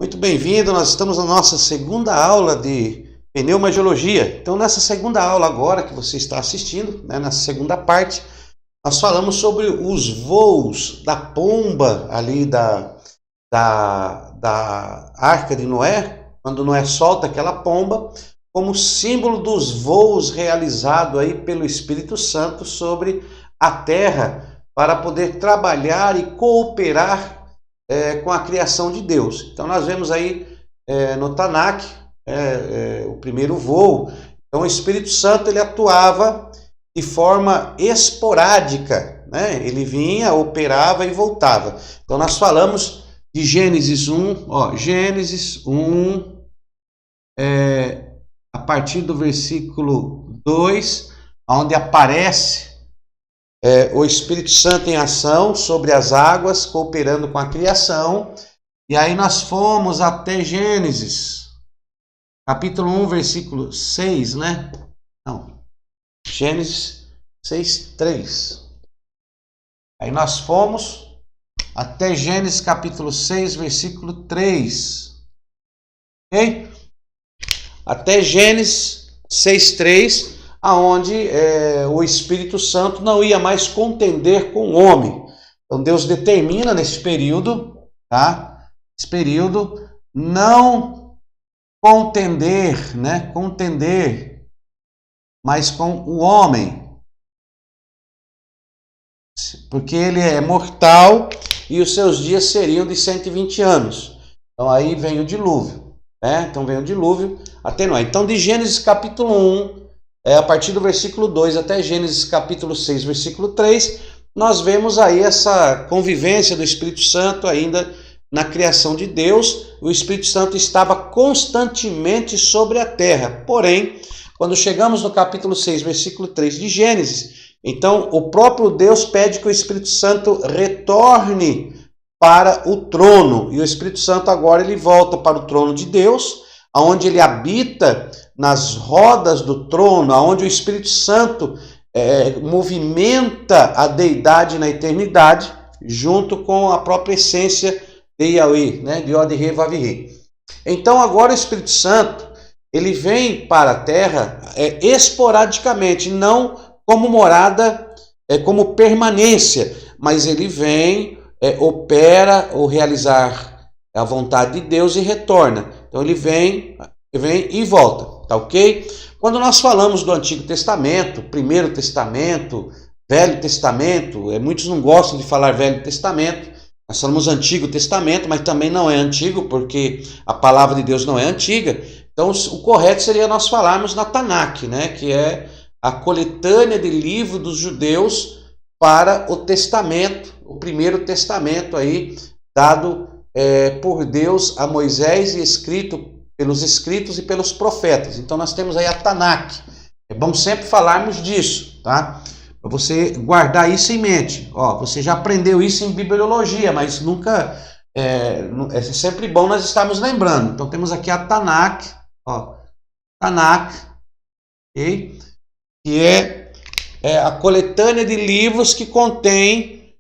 Muito bem-vindo, nós estamos na nossa segunda aula de pneumagiologia. Então, nessa segunda aula agora que você está assistindo, nessa segunda parte, nós falamos sobre os voos da pomba ali da Arca de Noé, quando Noé solta aquela pomba, como símbolo dos voos realizados aí pelo Espírito Santo sobre a terra para poder trabalhar e cooperar com a criação de Deus. Então nós vemos aí no Tanakh o primeiro voo. Então o Espírito Santo ele atuava de forma esporádica, né? Ele vinha, operava e voltava. Então nós falamos de Gênesis 1, Gênesis 1, a partir do versículo 2, onde aparece o Espírito Santo em ação sobre as águas, cooperando com a criação. E aí nós fomos até Gênesis, capítulo 1, versículo 6, né? Não, Gênesis 6, 3. Aí nós fomos até Gênesis, capítulo 6, versículo 3. Ok? Até Gênesis 6, 3. Aonde o Espírito Santo não ia mais contender com o homem. Então Deus determina nesse período, tá? Esse período não contender, né? Contender, mas com o homem, porque ele é mortal e os seus dias seriam de 120 anos. Então aí vem o dilúvio, né? Então vem o dilúvio até Noé. Então de Gênesis capítulo 1, a partir do versículo 2 até Gênesis capítulo 6, versículo 3, nós vemos aí essa convivência do Espírito Santo ainda na criação de Deus. O Espírito Santo estava constantemente sobre a terra. Porém, quando chegamos no capítulo 6, versículo 3 de Gênesis, então o próprio Deus pede que o Espírito Santo retorne para o trono. E o Espírito Santo agora ele volta para o trono de Deus, onde ele habita nas rodas do trono, onde o Espírito Santo movimenta a deidade na eternidade, junto com a própria essência de Yahweh, né, de Yod-Heh-Vav-Heh. Então agora o Espírito Santo ele vem para a terra esporadicamente, não como morada, como permanência, mas ele vem, opera ou realizar a vontade de Deus e retorna. Então ele vem e volta, tá ok? Quando nós falamos do Antigo Testamento, Primeiro Testamento, Velho Testamento, muitos não gostam de falar Velho Testamento, nós falamos Antigo Testamento, mas também não é antigo, porque a palavra de Deus não é antiga. Então o correto seria nós falarmos na Tanakh, né? Que é a coletânea de livros dos judeus para o Testamento, o Primeiro Testamento aí, dado por Deus a Moisés e escrito pelos escritos e pelos profetas. Então nós temos aí a Tanakh. É bom sempre falarmos disso, tá? Para você guardar isso em mente. Você já aprendeu isso em bibliologia, mas nunca é sempre bom nós estarmos lembrando. Então temos aqui a Tanakh, Tanakh, okay? Que é a coletânea de livros que contém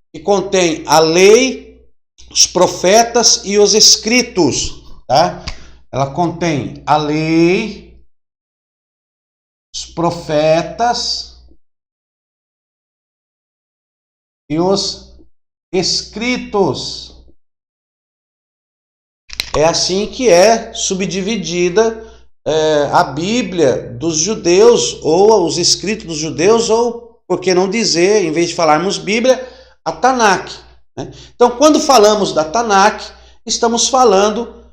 a lei, os profetas e os escritos, tá? Ela contém a lei, os profetas e os escritos. É assim que é subdividida a Bíblia dos judeus, ou os escritos dos judeus, ou, por que não dizer, em vez de falarmos Bíblia, a Tanakh, né? Então, quando falamos da Tanakh, estamos falando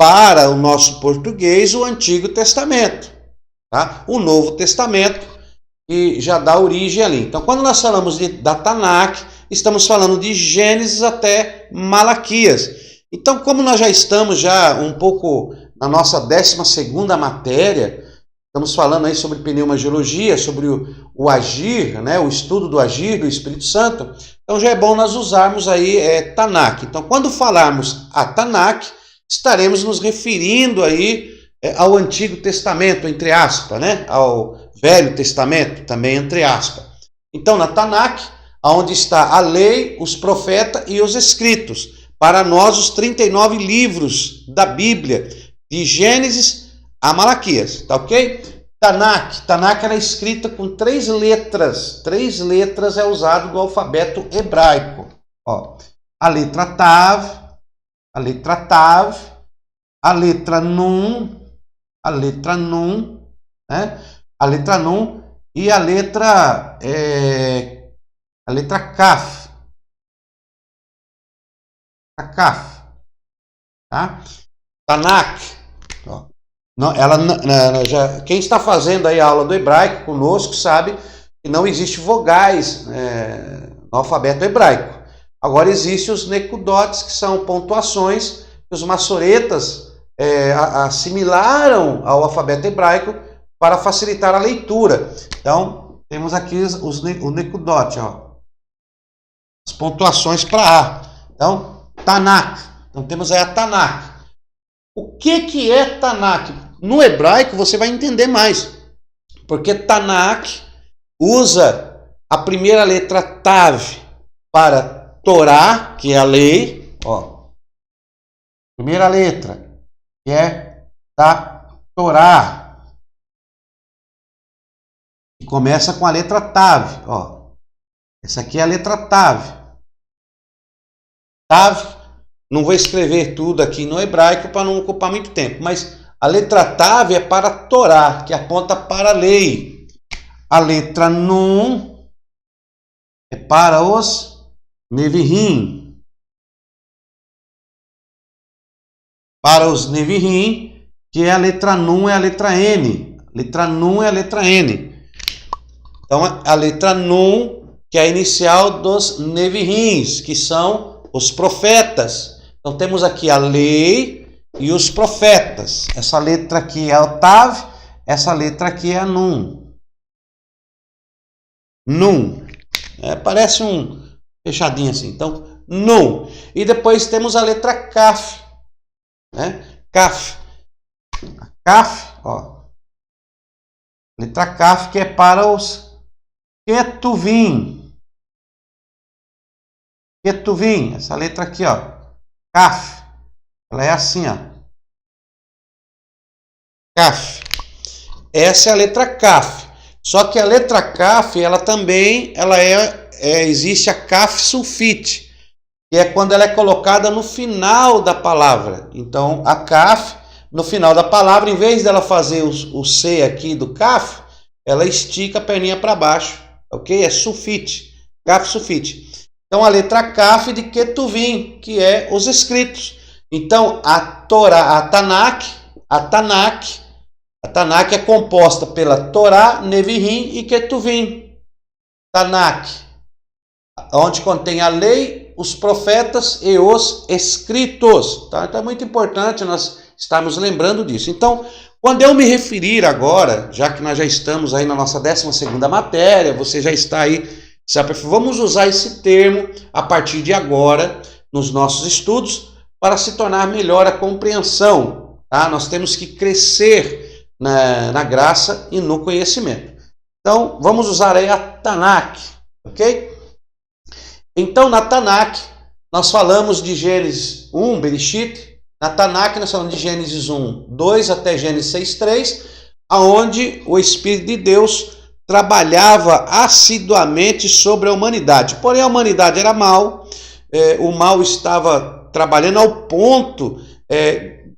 para o nosso português o Antigo Testamento, tá? O Novo Testamento, que já dá origem ali. Então, quando nós falamos da Tanakh, estamos falando de Gênesis até Malaquias. Então, como nós já estamos um pouco na nossa 12ª matéria, estamos falando aí sobre pneumagiologia, sobre o agir, né? O estudo do agir do Espírito Santo. Então, já é bom nós usarmos aí Tanakh. Então, quando falarmos a Tanakh, estaremos nos referindo aí ao Antigo Testamento, entre aspas, né? Ao Velho Testamento, também entre aspas. Então, na Tanakh, onde está a lei, os profetas e os escritos. Para nós, os 39 livros da Bíblia, de Gênesis a Malaquias, tá ok? Tanakh ela é escrita com 3 letras. 3 letras é usado do alfabeto hebraico. Ó, a letra Tav, a letra Tav, a letra Nun, né? A letra Nun e a letra Kaf. A Kaf, tá? Tanakh. Ó. Não, quem está fazendo aí a aula do hebraico conosco sabe que não existe vogais no alfabeto hebraico. Agora existem os nekudotes, que são pontuações que os maçoretas assimilaram ao alfabeto hebraico para facilitar a leitura. Então, temos aqui o nekudot, ó, as pontuações para A. Então, Tanakh. Então, temos aí a Tanakh. O que é Tanakh? No hebraico você vai entender mais, porque Tanakh usa a primeira letra Tav para Torá, que é a lei, ó. Primeira letra, que é da Torá, que começa com a letra Tav, ó. Essa aqui é a letra Tav. Tav, não vou escrever tudo aqui no hebraico para não ocupar muito tempo, mas a letra Tav é para a Torá, que aponta para a lei. A letra Nun é para os Nevi'im. Para os Nevi'im, que é a letra Nun, é a letra N. Letra Nun é a letra N. Então, a letra Nun, que é a inicial dos Nevi'im, que são os profetas. Então, temos aqui a lei e os profetas. Essa letra aqui é o Tav, essa letra aqui é a Nun. Nun. Parece um fechadinho assim. Então, Nun. E depois temos a letra Kaf. Né? Kaf. Kaf, ó. Letra Kaf, que é para os Ketuvim. Ketuvim. Essa letra aqui, ó. Kaf. Ela é assim, ó. Kaf. Essa é a letra Kaf. Só que a letra Kaf, ela também, existe a Kaf sulfite, que é quando ela é colocada no final da palavra. Então, a Kaf, no final da palavra, em vez dela fazer o C aqui do Kaf, ela estica a perninha para baixo, ok? É sulfite, Kaf sulfite. Então, a letra Kaf de Ketuvim, que é os escritos. Então, a Torá, a Tanakh é composta pela Torá, Nevi'im e Ketuvim. Tanakh, onde contém a lei, os profetas e os escritos. Tá? Então é muito importante nós estarmos lembrando disso. Então, quando eu me referir agora, já que nós já estamos aí na nossa 12ª matéria, você já está aí, vamos usar esse termo a partir de agora nos nossos estudos para se tornar melhor a compreensão. Tá? Nós temos que crescer na graça e no conhecimento. Então, vamos usar aí a Tanakh, ok? Então, na Tanakh, nós falamos de Gênesis 1, Bereshit. Na Tanakh, nós falamos de Gênesis 1, 2 até Gênesis 6, 3, onde o Espírito de Deus trabalhava assiduamente sobre a humanidade. Porém, a humanidade era mal, o mal estava trabalhando ao ponto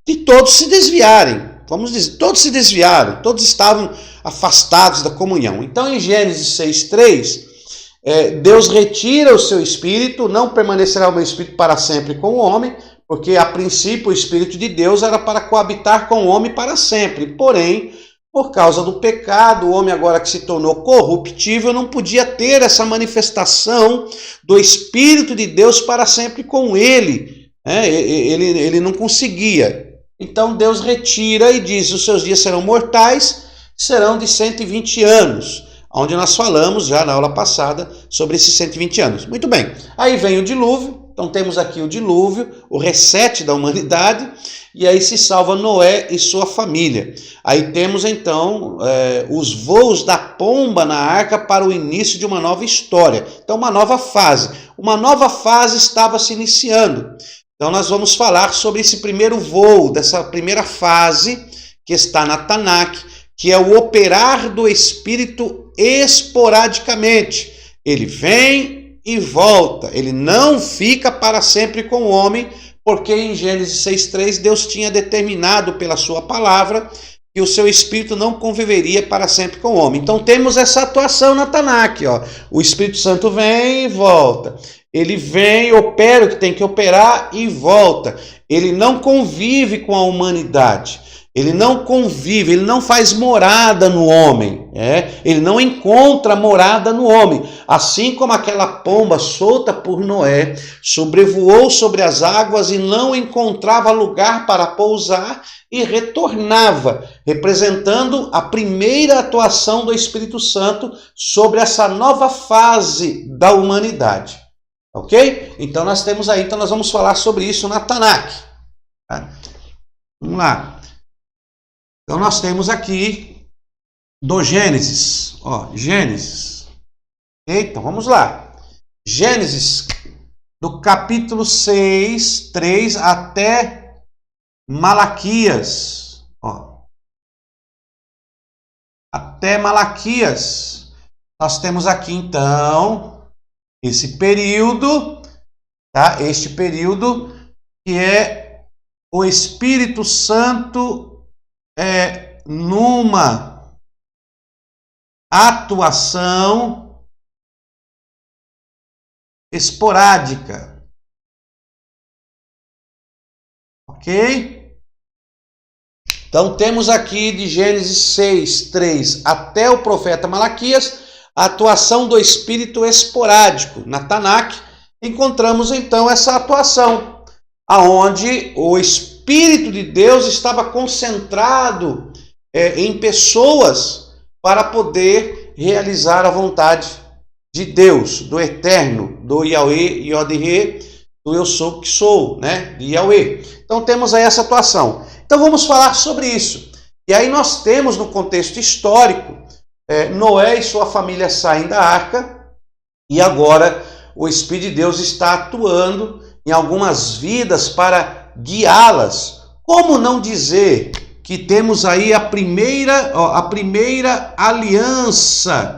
de todos se desviarem. Vamos dizer, todos se desviaram, todos estavam afastados da comunhão. Então, em Gênesis 6:3, Deus retira o seu espírito, não permanecerá o meu espírito para sempre com o homem, porque a princípio o espírito de Deus era para coabitar com o homem para sempre. Porém, por causa do pecado, o homem agora que se tornou corruptível não podia ter essa manifestação do espírito de Deus para sempre com ele. Ele não conseguia. Então Deus retira e diz: os seus dias serão mortais, serão de 120 anos, onde nós falamos já na aula passada sobre esses 120 anos. Muito bem, aí vem o dilúvio, então temos aqui o dilúvio, o reset da humanidade, e aí se salva Noé e sua família. Aí temos então os voos da pomba na arca para o início de uma nova história. Então uma nova fase estava se iniciando. Então nós vamos falar sobre esse primeiro voo, dessa primeira fase que está na Tanakh, que é o operar do Espírito esporadicamente. Ele vem e volta, ele não fica para sempre com o homem, porque em Gênesis 6:3 Deus tinha determinado pela sua palavra que o seu Espírito não conviveria para sempre com o homem. Então temos essa atuação na Tanakh, ó. O Espírito Santo vem e volta. Ele vem, opera o que tem que operar e volta. Ele não convive com a humanidade. Ele não convive, ele não faz morada no homem. Ele não encontra morada no homem. Assim como aquela pomba solta por Noé, sobrevoou sobre as águas e não encontrava lugar para pousar e retornava, representando a primeira atuação do Espírito Santo sobre essa nova fase da humanidade. Ok? Então nós temos aí, então nós vamos falar sobre isso na Tanakh. Tá? Vamos lá. Então nós temos aqui do Gênesis. Ó, Gênesis. Então vamos lá. Gênesis do capítulo 6, 3 até Malaquias. Ó. Até Malaquias. Nós temos aqui então esse período, tá? Este período que é o Espírito Santo numa atuação esporádica. Ok? Então temos aqui de Gênesis 6, 3 até o profeta Malaquias, a atuação do Espírito esporádico. Na Tanakh encontramos então essa atuação, aonde o Espírito de Deus estava concentrado em pessoas para poder realizar a vontade de Deus, do Eterno, do Yahweh, Yod-Heh, do Eu Sou que Sou, né? De Yahweh. Então temos aí essa atuação. Então vamos falar sobre isso. E aí nós temos no contexto histórico, Noé e sua família saem da arca e agora o Espírito de Deus está atuando em algumas vidas para guiá-las. Como não dizer que temos aí a primeira aliança,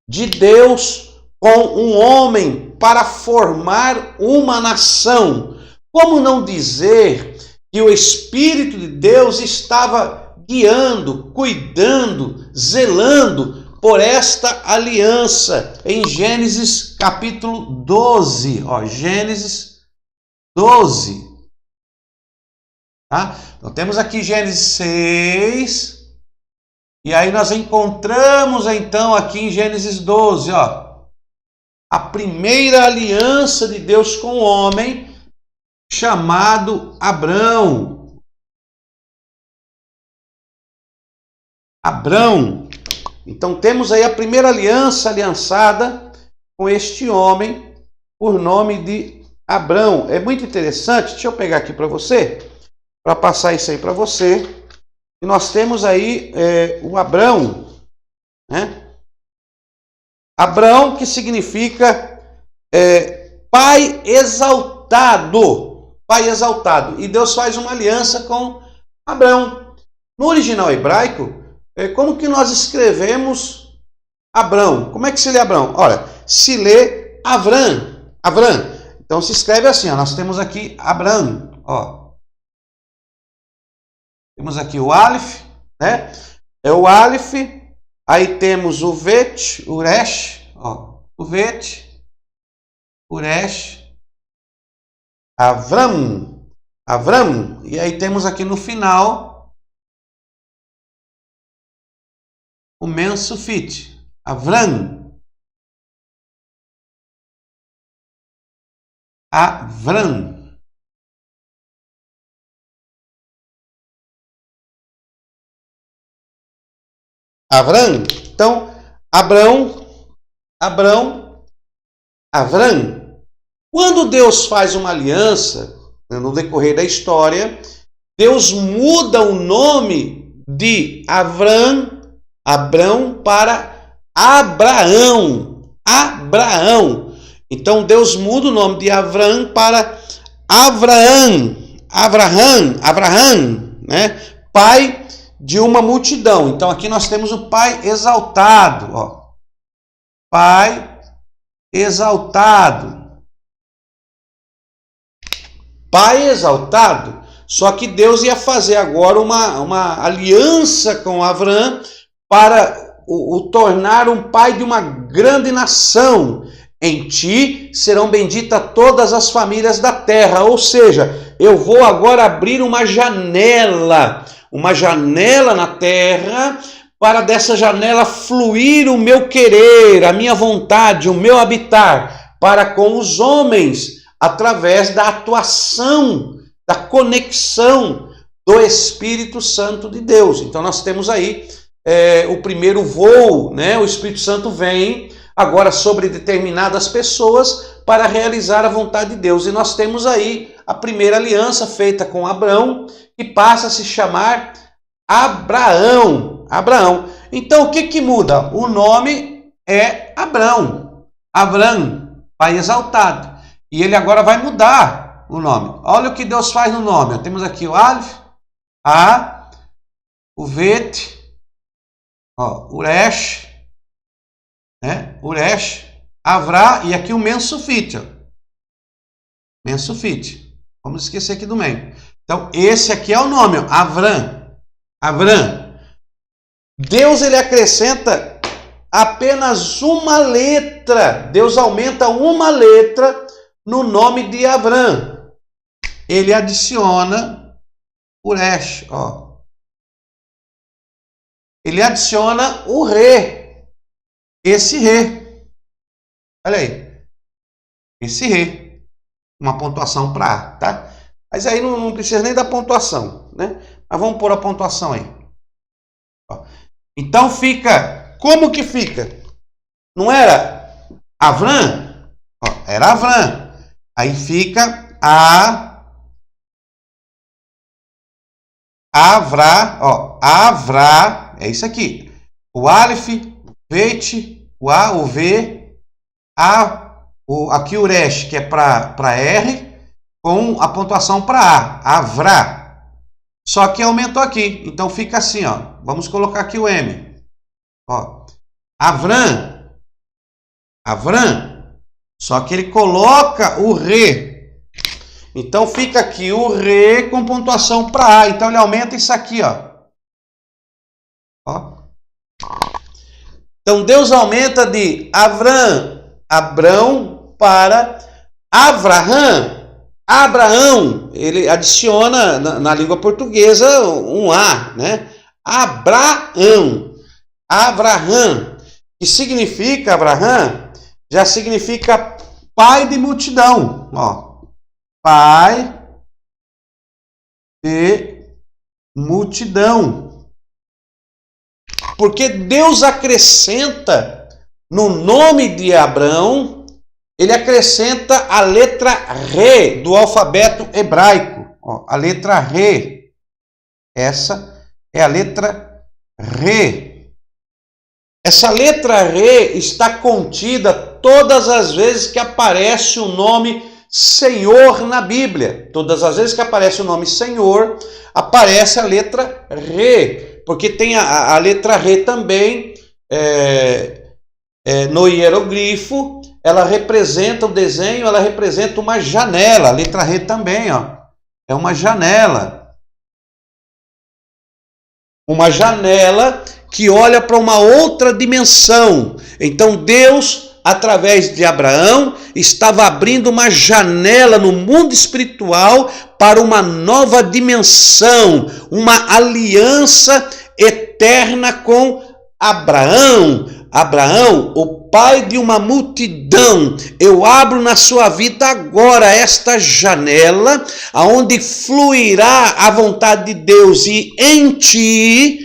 de Deus com um homem para formar uma nação? Como não dizer que o Espírito de Deus estava guiando, cuidando, zelando por esta aliança em Gênesis capítulo 12, ó, Gênesis 12. Tá? Então temos aqui Gênesis 6, e aí nós encontramos então aqui em Gênesis 12, ó, a primeira aliança de Deus com o homem, chamado Abrão. Abrão. Então temos aí a primeira aliançada com este homem por nome de Abrão. É muito interessante, deixa eu pegar aqui para você, para passar isso aí para você. E nós temos aí o Abrão, né? Abrão, que significa pai exaltado. Pai exaltado. E Deus faz uma aliança com Abrão. No original hebraico, como que nós escrevemos Abrão? Como é que se lê Abrão? Olha, se lê Avram. Avram. Então se escreve assim, ó. Nós temos aqui Abrão, ó. Temos aqui o Aleph, né? É o Aleph. Aí temos o Vet, o Resh, ó. O Vet, o Resh, Avram. Avram. E aí temos aqui no final o Mensufit, Avram. Avram. Avram. Então, Abrão, Avram. Quando Deus faz uma aliança, no decorrer da história, Deus muda o nome de Abrão para Abraão. Abraão. Então Deus muda o nome de Avram para Abraham, né? Pai de uma multidão. Então aqui nós temos o Pai exaltado, ó. Pai exaltado. Pai exaltado. Só que Deus ia fazer agora uma aliança com Abraham para o tornar um pai de uma grande nação. Em ti serão benditas todas as famílias da terra. Ou seja, eu vou agora abrir uma janela na terra, para dessa janela fluir o meu querer, a minha vontade, o meu habitar, para com os homens, através da atuação, da conexão do Espírito Santo de Deus. Então nós temos aí o primeiro voo, né? O Espírito Santo vem agora sobre determinadas pessoas para realizar a vontade de Deus. E nós temos aí a primeira aliança feita com Abrão, que passa a se chamar Abraão. Então o que muda? O nome é Abrão, pai exaltado. E ele agora vai mudar o nome. Olha o que Deus faz no nome. Temos aqui o Alef, A, o Vet, Uresh, né? Uresh, Avrá e aqui o Mensufit. Mensufit. Vamos esquecer aqui do meio. Então esse aqui é o nome, Avram. Deus ele acrescenta apenas uma letra. Deus aumenta uma letra no nome de Avram. Ele adiciona Uresh, ó. Ele adiciona o Re. Esse Re. Olha aí. Esse Re. Uma pontuação para A, tá? Mas aí não precisa nem da pontuação, né? Mas vamos pôr a pontuação aí. Ó. Então fica, como que fica? Não era Avram? Ó, era Avram. Aí fica Avrá, ó, Avrá, é isso aqui. O Aleph, o Vet, o A, o V, aqui o Resh, que é para R, com a pontuação para A, Avrá. Só que aumentou aqui, então fica assim, ó. Vamos colocar aqui o M. Ó, Avram. Só que ele coloca o Re. Então fica aqui o Re com pontuação para A. Então ele aumenta isso aqui, ó. Então Deus aumenta de Abrão para Abraão. Ele adiciona na língua portuguesa um A, né? Abraão. Que significa, Abraão, já significa pai de multidão. Ó. Pai de multidão. Porque Deus acrescenta no nome de Abrão, ele acrescenta a letra Re do alfabeto hebraico. Ó, a letra Re. Essa é a letra Re. Essa letra Re está contida todas as vezes que aparece o nome Senhor na Bíblia. Todas as vezes que aparece o nome Senhor, aparece a letra Re. Porque tem a letra Re também no hieroglifo. Ela representa o desenho, ela representa uma janela. A letra Re também, ó, é uma janela. Uma janela que olha para uma outra dimensão. Então Deus, através de Abraão, estava abrindo uma janela no mundo espiritual para uma nova dimensão, uma aliança eterna com Abraão. Abraão, o pai de uma multidão, eu abro na sua vida agora esta janela, aonde fluirá a vontade de Deus, e em ti,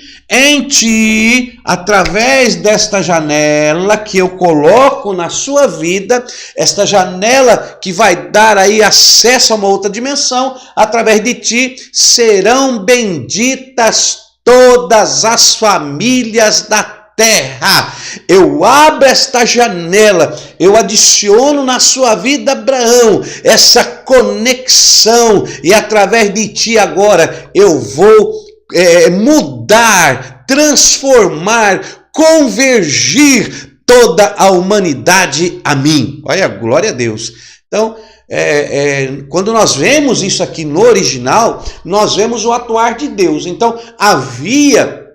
através desta janela que eu coloco na sua vida, esta janela que vai dar aí acesso a uma outra dimensão, através de ti serão benditas todas as famílias da terra. Eu abro esta janela, eu adiciono na sua vida, Abraão, essa conexão, e através de ti agora eu vou mudar, transformar, convergir toda a humanidade a mim. Olha, glória a Deus. Então, quando nós vemos isso aqui no original, nós vemos o atuar de Deus. Então, havia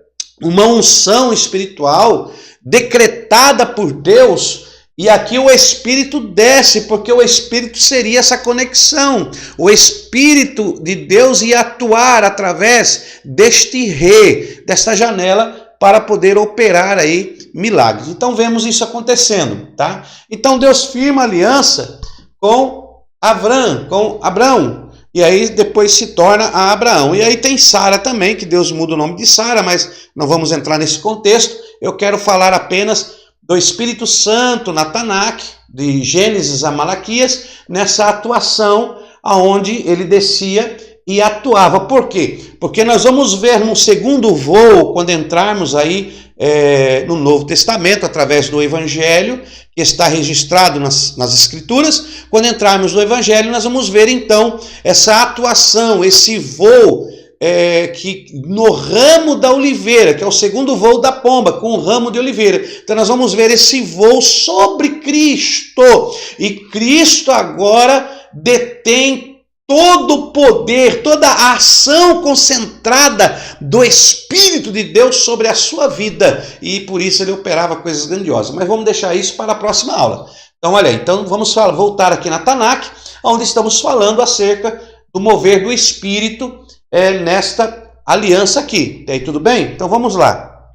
uma unção espiritual decretada por Deus, e aqui o Espírito desce, porque o Espírito seria essa conexão. O Espírito de Deus ia atuar através deste rei, desta janela, para poder operar aí milagres. Então vemos isso acontecendo, tá? Então Deus firma aliança com Abraão, e aí depois se torna a Abraão. E aí tem Sara também, que Deus muda o nome de Sara, mas não vamos entrar nesse contexto. Eu quero falar apenas do Espírito Santo na Tanakh, de Gênesis a Malaquias, nessa atuação aonde ele descia e atuava. Por quê? Porque nós vamos ver no segundo voo, quando entrarmos aí no Novo Testamento, através do Evangelho, que está registrado nas Escrituras, quando entrarmos no Evangelho, nós vamos ver então essa atuação, esse voo que no ramo da oliveira, que é o segundo voo da pomba, com o ramo de oliveira. Então nós vamos ver esse voo sobre Cristo, e Cristo agora detém todo o poder, toda a ação concentrada do Espírito de Deus sobre a sua vida, e por isso ele operava coisas grandiosas. Mas vamos deixar isso para a próxima aula. Então olha aí, então vamos voltar aqui na Tanakh, onde estamos falando acerca do mover do Espírito nesta aliança aqui. E aí, tudo bem? Então vamos lá.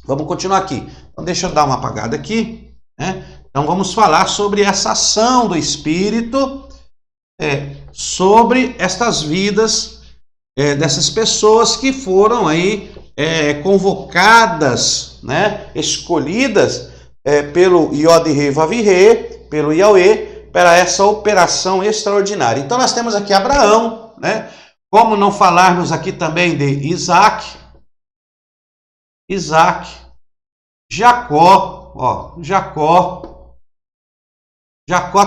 Vamos continuar aqui. Então deixa eu dar uma apagada aqui, né? Então vamos falar sobre essa ação do Espírito sobre estas vidas dessas pessoas que foram aí convocadas, né? Escolhidas pelo Yod-Heh Vav-Heh, pelo Yahweh, para essa operação extraordinária. Então nós temos aqui Abraão, né? Como não falarmos aqui também de Isaac, Jacó, Jacó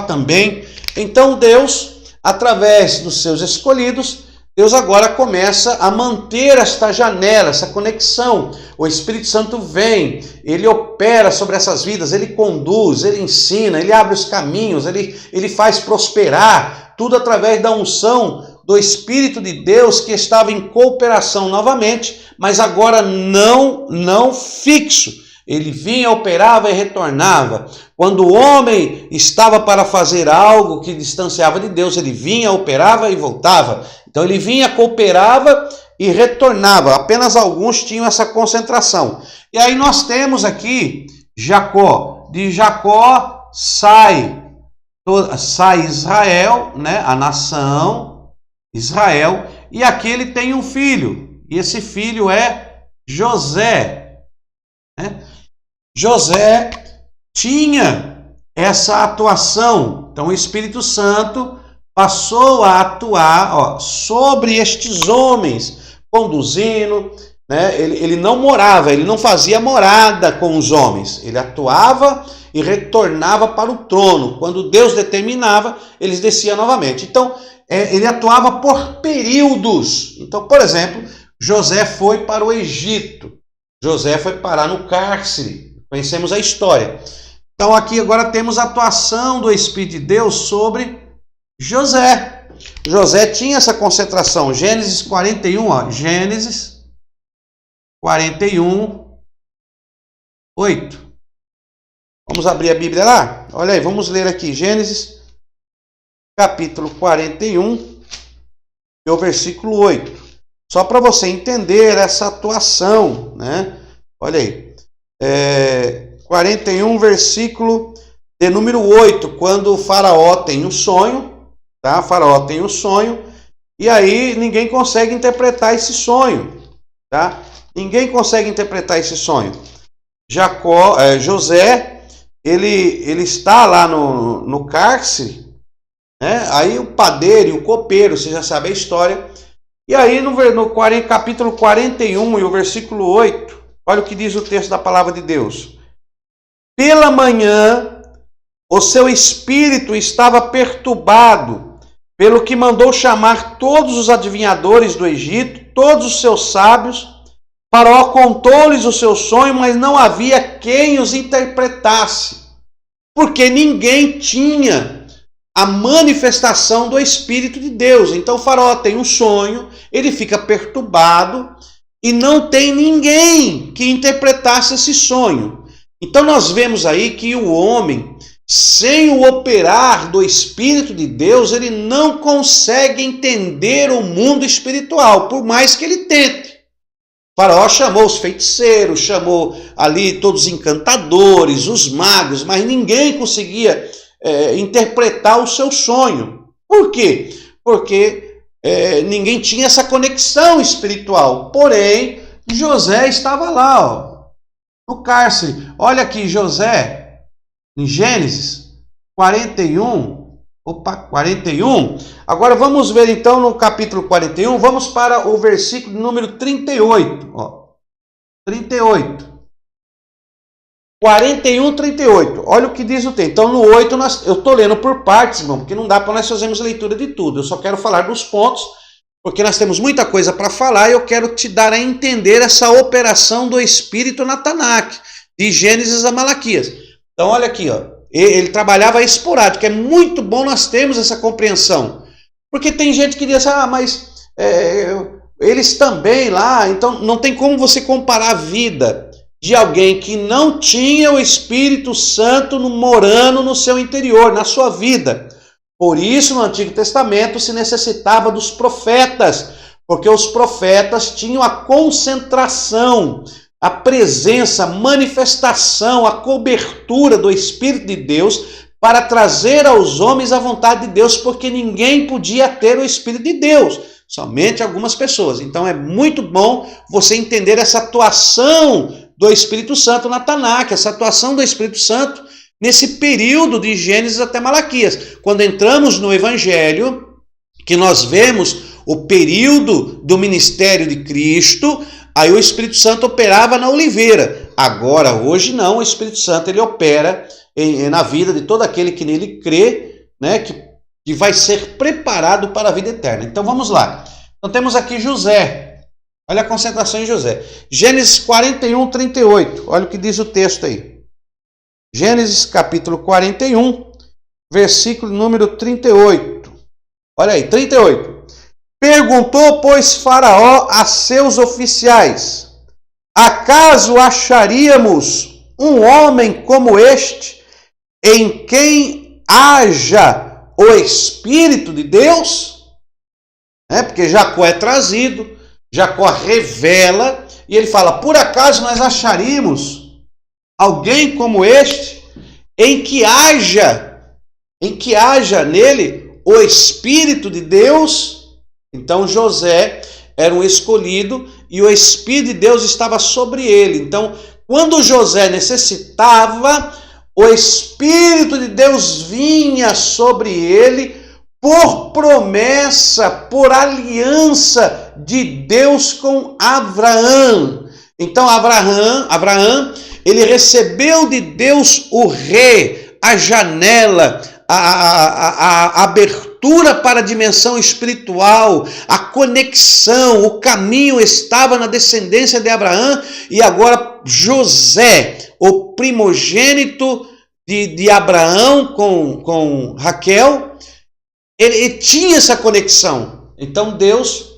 também. Então Deus, através dos seus escolhidos, Deus agora começa a manter esta janela, essa conexão. O Espírito Santo vem, ele opera sobre essas vidas, ele conduz, ele ensina, ele abre os caminhos, ele faz prosperar, tudo através da unção do Espírito de Deus, que estava em cooperação novamente, mas agora não fixo. Ele vinha, operava e retornava. Quando o homem estava para fazer algo que distanciava de Deus, ele vinha, operava e voltava. Então ele vinha, cooperava e retornava. Apenas alguns tinham essa concentração. E aí nós temos aqui Jacó. De Jacó sai Israel, né, a nação Israel, e aqui ele tem um filho, e esse filho é José, né? José tinha essa atuação, então o Espírito Santo passou a atuar sobre estes homens, conduzindo, né? Ele não morava, ele não fazia morada com os homens, ele atuava e retornava para o trono. Quando Deus determinava, eles desciam novamente. Então, ele atuava por períodos. Então, por exemplo, José foi para o Egito. José foi parar no cárcere. Conhecemos a história. Então, aqui agora temos a atuação do Espírito de Deus sobre José. José tinha essa concentração. Gênesis 41, Gênesis 41, 8. Vamos abrir a Bíblia lá? Olha aí, vamos ler aqui. Gênesis capítulo 41, e o versículo 8. Só para você entender essa atuação, né? Olha aí. 41, versículo de número 8, quando o faraó tem um sonho, tá? O faraó tem um sonho, e aí ninguém consegue interpretar esse sonho, tá? Ninguém consegue interpretar esse sonho. José, ele está lá no cárcere, né? Aí o padeiro e o copeiro, você já sabe a história. E aí no capítulo 41 e o versículo 8, Olha o que diz o texto da palavra de Deus. Pela manhã, o seu espírito estava perturbado, pelo que mandou chamar todos os adivinhadores do Egito, todos os seus sábios. Faraó contou-lhes o seu sonho, mas não havia quem os interpretasse, porque ninguém tinha a manifestação do Espírito de Deus. Então o Faraó tem um sonho, ele fica perturbado e não tem ninguém que interpretasse esse sonho. Então nós vemos aí que o homem, sem o operar do Espírito de Deus, ele não consegue entender o mundo espiritual, por mais que ele tente. O Faraó chamou os feiticeiros, chamou ali todos os encantadores, os magos, mas ninguém conseguia interpretar o seu sonho. Por quê? Porque ninguém tinha essa conexão espiritual. Porém, José estava lá, ó, no cárcere. Olha aqui, José, em Gênesis 41. Agora vamos ver então no capítulo 41, vamos para o versículo número 38. Ó, 38. 41, 38. Olha o que diz o texto. Então no 8, eu estou lendo por partes, irmão, porque não dá para nós fazermos leitura de tudo. Eu só quero falar dos pontos, porque nós temos muita coisa para falar e eu quero te dar a entender essa operação do Espírito na Tanakh, de Gênesis a Malaquias. Então olha aqui, ó. Ele trabalhava esporádico. É muito bom nós termos essa compreensão. Porque tem gente que diz, mas eles também lá, então não tem como você comparar a vida de alguém que não tinha o Espírito Santo morando no seu interior, na sua vida. Por isso, no Antigo Testamento se necessitava dos profetas, porque os profetas tinham a concentração, a presença, a manifestação, a cobertura do Espírito de Deus para trazer aos homens a vontade de Deus, porque ninguém podia ter o Espírito de Deus, somente algumas pessoas. Então é muito bom você entender essa atuação do Espírito Santo na Tanakh, essa atuação do Espírito Santo nesse período de Gênesis até Malaquias. Quando entramos no Evangelho, que nós vemos o período do ministério de Cristo, aí o Espírito Santo operava na oliveira. Agora, hoje não, o Espírito Santo ele opera na vida de todo aquele que nele crê, né, que vai ser preparado para a vida eterna. Então vamos lá. Então temos aqui José. Olha a concentração em José. Gênesis 41, 38. Olha o que diz o texto aí. Gênesis capítulo 41, versículo número 38. Olha aí, 38. Perguntou, pois, Faraó a seus oficiais: acaso acharíamos um homem como este, em quem haja o Espírito de Deus? Porque Jacó é trazido, Jacó revela, e ele fala: por acaso nós acharíamos alguém como este, em que haja nele o Espírito de Deus? Então José era um escolhido e o Espírito de Deus estava sobre ele. Então, quando José necessitava, o Espírito de Deus vinha sobre ele por promessa, por aliança de Deus com Abraão. Então Abraão, ele recebeu de Deus o rei, a janela, a abertura para a dimensão espiritual, a conexão, o caminho estava na descendência de Abraão, e agora José, o primogênito de Abraão com Raquel, ele tinha essa conexão. Então Deus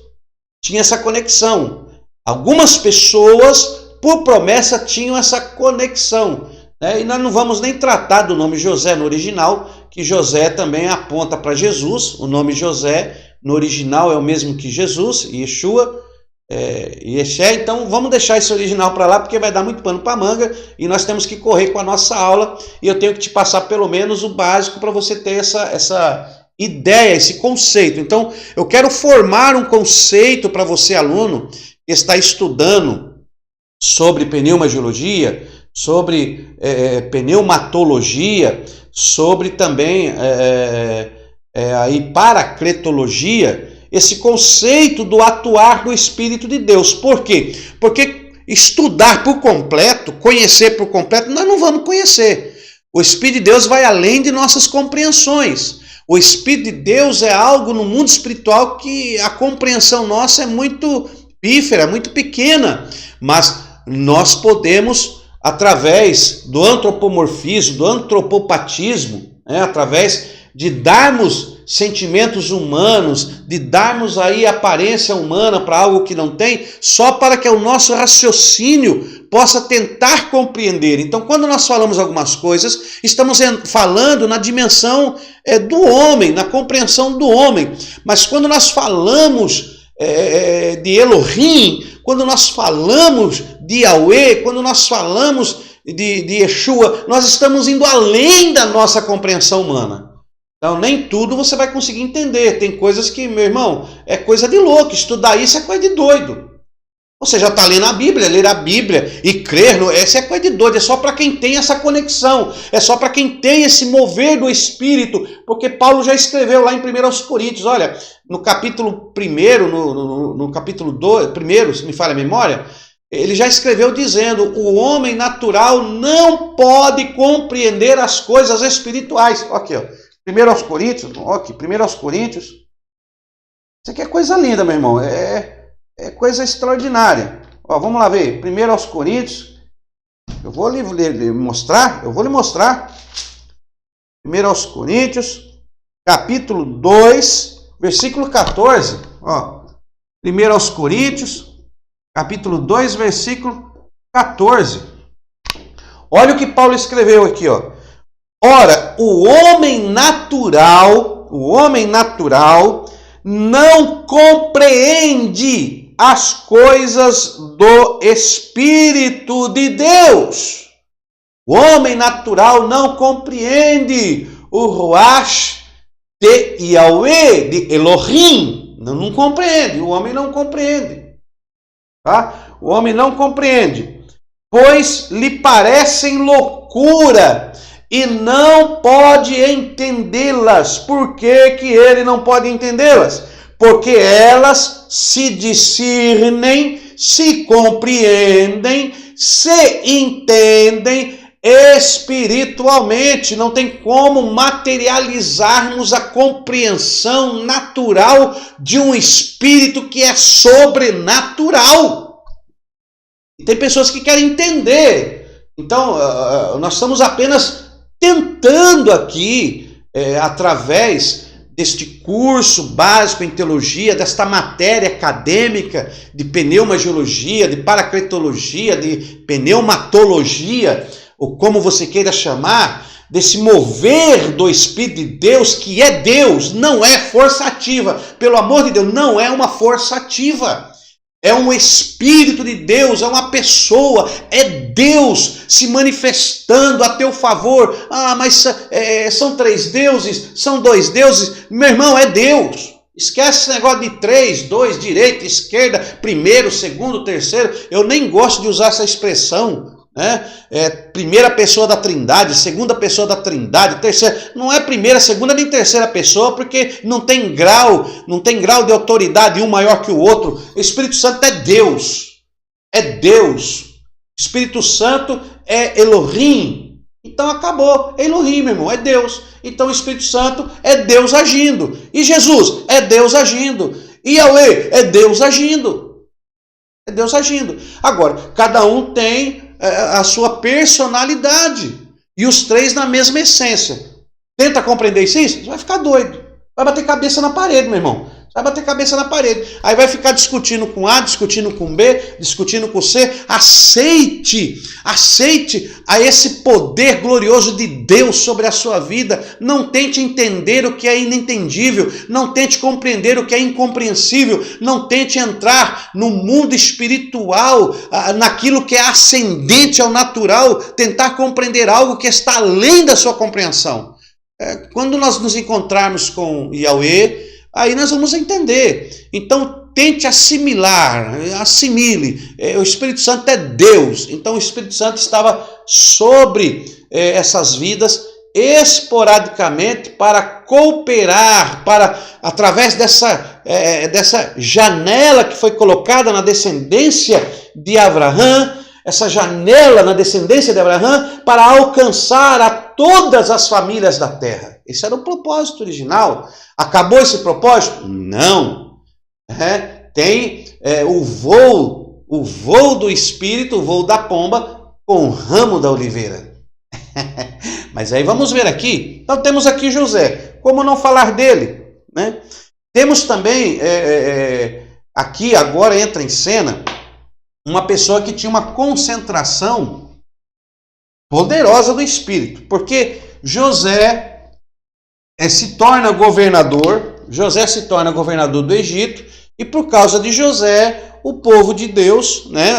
tinha essa conexão. Algumas pessoas, por promessa, tinham essa conexão. E nós não vamos nem tratar do nome José no original, que José também aponta para Jesus. O nome José no original é o mesmo que Jesus, Yeshua, Yeshé. Então vamos deixar esse original para lá, porque vai dar muito pano para manga e nós temos que correr com a nossa aula, e eu tenho que te passar pelo menos o básico para você ter essa ideia, esse conceito. Então eu quero formar um conceito para você, aluno, que está estudando sobre pneumagiologia, sobre pneumatologia, sobre também aí paracletologia, esse conceito do atuar do Espírito de Deus. Por quê? Porque estudar por completo, conhecer por completo, nós não vamos conhecer. O Espírito de Deus vai além de nossas compreensões. O Espírito de Deus é algo no mundo espiritual que a compreensão nossa é muito pífera, muito pequena. Mas nós podemos, através do antropomorfismo, do antropopatismo, através de darmos sentimentos humanos, de darmos aí aparência humana para algo que não tem, só para que o nosso raciocínio possa tentar compreender. Então, quando nós falamos algumas coisas, estamos falando na dimensão do homem, na compreensão do homem. Mas quando nós falamos de Elohim, quando nós falamos de Yahweh, quando nós falamos de Yeshua, nós estamos indo além da nossa compreensão humana. Então, nem tudo você vai conseguir entender. Tem coisas que, meu irmão, é coisa de louco. Estudar isso é coisa de doido. Você já está lendo a Bíblia, ler a Bíblia e crer, essa é coisa de doido. É só para quem tem essa conexão. É só para quem tem esse mover do Espírito. Porque Paulo já escreveu lá em 1 Coríntios, olha, no capítulo 1, no capítulo 2, primeiro, se me falha a memória, ele já escreveu dizendo: o homem natural não pode compreender as coisas espirituais. Aqui, ó. 1 Coríntios, ok, 1 Coríntios. Isso aqui é coisa linda, meu irmão. É coisa extraordinária. Ó, vamos lá ver. 1 Coríntios. Eu vou lhe mostrar. 1 Coríntios, capítulo 2, versículo 14. Ó, 1 Coríntios, capítulo 2, versículo 14. Olha o que Paulo escreveu aqui, ó. Ora, o homem natural não compreende as coisas do Espírito de Deus. O homem natural não compreende o Ruach de Yahweh, de Elohim. Não compreende, o homem não compreende. Tá? O homem não compreende, pois lhe parecem loucura e não pode entendê-las. Por que que ele não pode entendê-las? Porque elas se discernem, se compreendem, se entendem espiritualmente. Não tem como materializarmos a compreensão natural de um espírito que é sobrenatural. E tem pessoas que querem entender. Então, nós estamos apenas tentando aqui, através deste curso básico em teologia, desta matéria acadêmica de pneumagiologia, de paracletologia, de pneumatologia, ou como você queira chamar, desse mover do Espírito de Deus, que é Deus, não é força ativa. Pelo amor de Deus, não é uma força ativa. É um Espírito de Deus, é uma pessoa, é Deus se manifestando a teu favor. Ah, mas são 3 deuses, são 2 deuses. Meu irmão, é Deus. Esquece esse negócio de 3, 2, direita, esquerda, primeiro, segundo, terceiro. Eu nem gosto de usar essa expressão. Primeira pessoa da Trindade, segunda pessoa da Trindade, terceira. Não é primeira, segunda nem terceira pessoa, porque não tem grau de autoridade um maior que o outro. O Espírito Santo é Deus. É Deus. Espírito Santo é Elohim. Então acabou. Elohim, meu irmão, é Deus. Então o Espírito Santo é Deus agindo. E Jesus é Deus agindo. E Yahweh é Deus agindo. É Deus agindo. Agora, cada um tem a sua personalidade. E os 3 na mesma essência. Tenta compreender isso? Você vai ficar doido. Vai bater cabeça na parede, meu irmão. Vai bater cabeça na parede. Aí vai ficar discutindo com A, discutindo com B, discutindo com C. Aceite a esse poder glorioso de Deus sobre a sua vida. Não tente entender o que é inentendível. Não tente compreender o que é incompreensível. Não tente entrar no mundo espiritual, naquilo que é ascendente ao natural. Tentar compreender algo que está além da sua compreensão. Quando nós nos encontrarmos com Yahweh, aí nós vamos entender. Então tente assimile. O Espírito Santo é Deus. Então o Espírito Santo estava sobre essas vidas esporadicamente para cooperar, através dessa janela que foi colocada na descendência de Abraão, essa janela na descendência de Abraão, para alcançar a todas as famílias da terra. Esse era o propósito original. Acabou esse propósito? Não. Tem o voo do Espírito, o voo da pomba, com o ramo da oliveira. Mas aí vamos ver aqui. Então temos aqui José. Como não falar dele? Né? Temos também, aqui agora entra em cena, uma pessoa que tinha uma concentração poderosa do Espírito. Porque José se torna governador, do Egito, e por causa de José, o povo de Deus, né,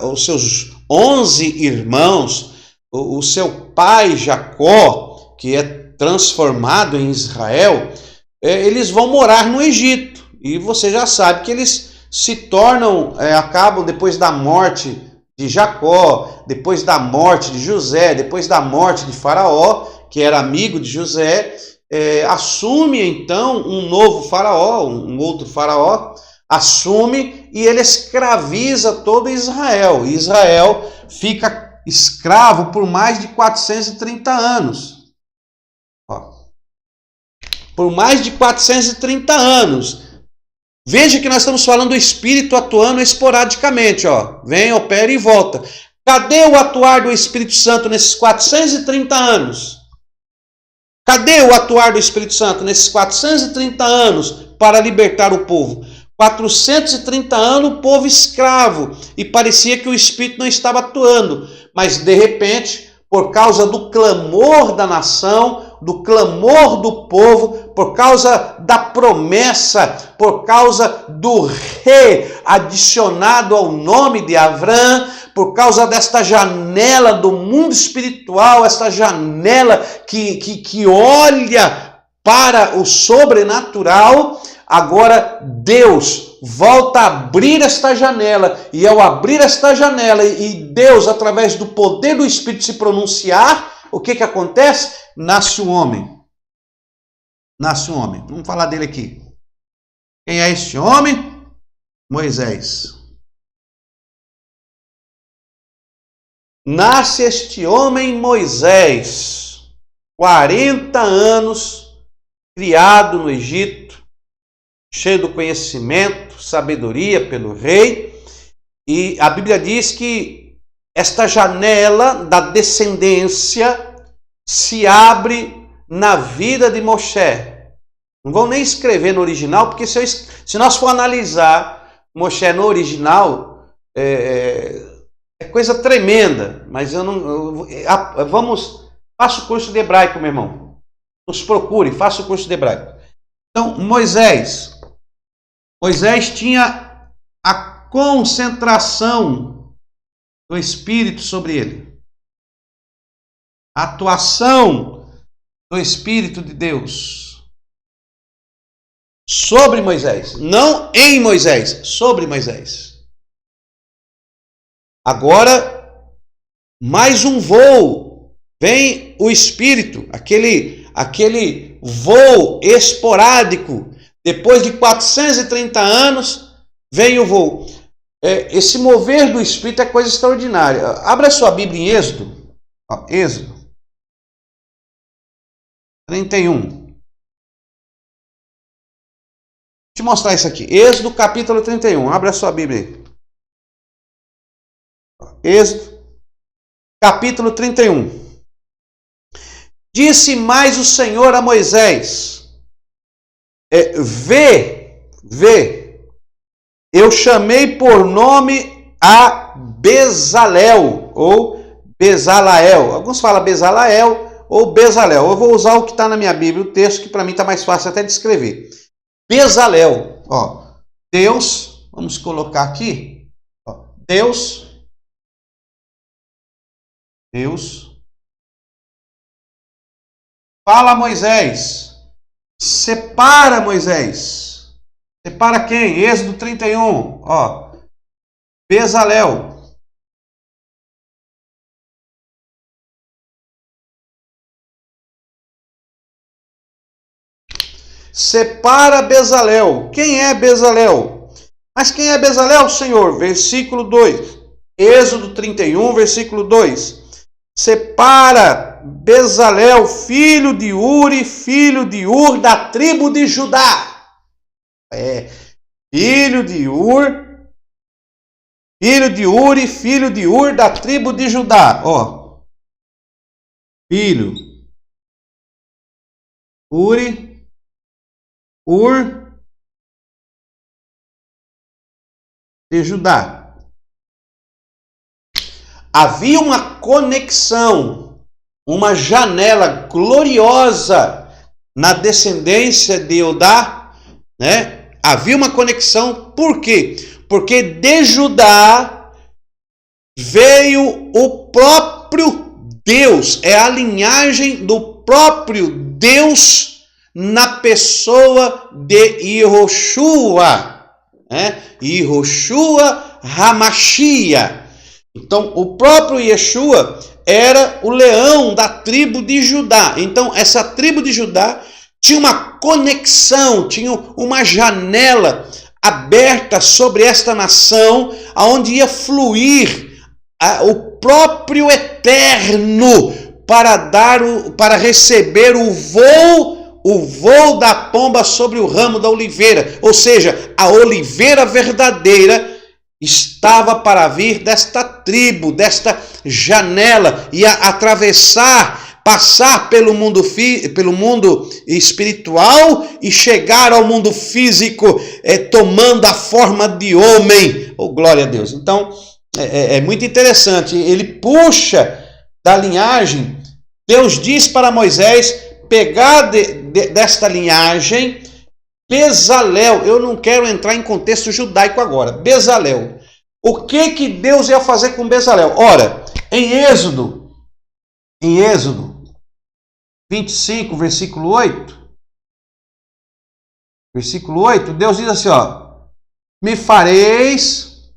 os seus 11 irmãos, o seu pai Jacó, que é transformado em Israel, eles vão morar no Egito. E você já sabe que eles se tornam, acabam depois da morte de Jacó, depois da morte de José, depois da morte de Faraó, que era amigo de José, assume então um novo faraó, um outro faraó, assume e ele escraviza todo Israel. E Israel fica escravo por mais de 430 anos. Por mais de 430 anos. Veja que nós estamos falando do Espírito atuando esporadicamente. Vem, opera e volta. Cadê o atuar do Espírito Santo nesses 430 anos? Cadê o atuar do Espírito Santo nesses 430 anos para libertar o povo? 430 anos o povo escravo e parecia que o Espírito não estava atuando. Mas de repente, por causa do clamor da nação, do clamor do povo, por causa da promessa, por causa do rei adicionado ao nome de Avrão, por causa desta janela do mundo espiritual, esta janela que olha para o sobrenatural, agora Deus volta a abrir esta janela, e ao abrir esta janela e Deus, através do poder do Espírito, se pronunciar, o que acontece? Nasce o homem. Nasce um homem. Vamos falar dele aqui. Quem é este homem? Moisés. Nasce este homem Moisés, 40 anos, criado no Egito, cheio do conhecimento, sabedoria pelo rei. E a Bíblia diz que esta janela da descendência se abre na vida de Moshe. Não vão nem escrever no original, porque se nós for analisar Moshe no original, é coisa tremenda. Mas faça o curso de hebraico, meu irmão. Nos procure, faça o curso de hebraico. Então, Moisés tinha a concentração do Espírito sobre ele. A atuação do Espírito de Deus sobre Moisés. Não em Moisés, sobre Moisés. Agora, mais um voo. Vem o Espírito, aquele voo esporádico. Depois de 430 anos, vem o voo. Esse mover do Espírito é coisa extraordinária. Abra sua Bíblia em Êxodo. Êxodo 31. Deixa eu mostrar isso aqui. Êxodo capítulo 31. Abra sua Bíblia aí. Êxodo capítulo 31. Disse mais o Senhor a Moisés: Vê, eu chamei por nome a Bezalel, ou Bezalael. Alguns falam Bezalael ou Bezalel. Eu vou usar o que está na minha Bíblia, o texto que para mim está mais fácil até de escrever. Bezalel, Deus, vamos colocar aqui, Deus, fala a Moisés, separa Moisés, separa quem? Êxodo 31, Bezalel. separa Bezalel. Quem é Bezalel? Mas quem é Bezalel, Senhor? Versículo 2. Êxodo 31, versículo 2. Separa Bezalel, filho de Uri, filho de Ur, da tribo de Judá. Filho de Uri, filho de Ur, da tribo de Judá. Ó, filho, Uri, Ur, de Judá. Havia uma conexão, uma janela gloriosa na descendência de Judá, né? Havia uma conexão, por quê? Porque de Judá veio o próprio Deus, é a linhagem do próprio Deus na pessoa de Yehoshua, né? Yehoshua HaMashiach. Então, o próprio Yeshua era o leão da tribo de Judá. Então, essa tribo de Judá tinha uma conexão, tinha uma janela aberta sobre esta nação, aonde ia fluir o próprio Eterno para receber o voo da pomba sobre o ramo da oliveira. Ou seja, a oliveira verdadeira estava para vir desta tribo, desta janela, ia atravessar, passar pelo mundo espiritual e chegar ao mundo físico, tomando a forma de homem. Oh, glória a Deus! Então, é muito interessante. Ele puxa da linhagem. Deus diz para Moisés pegar desta linhagem Bezalel. Eu não quero entrar em contexto judaico agora. Bezalel. O que Deus ia fazer com Bezalel? Ora, em Êxodo 25, versículo 8. Versículo 8, Deus diz assim, ó: me fareis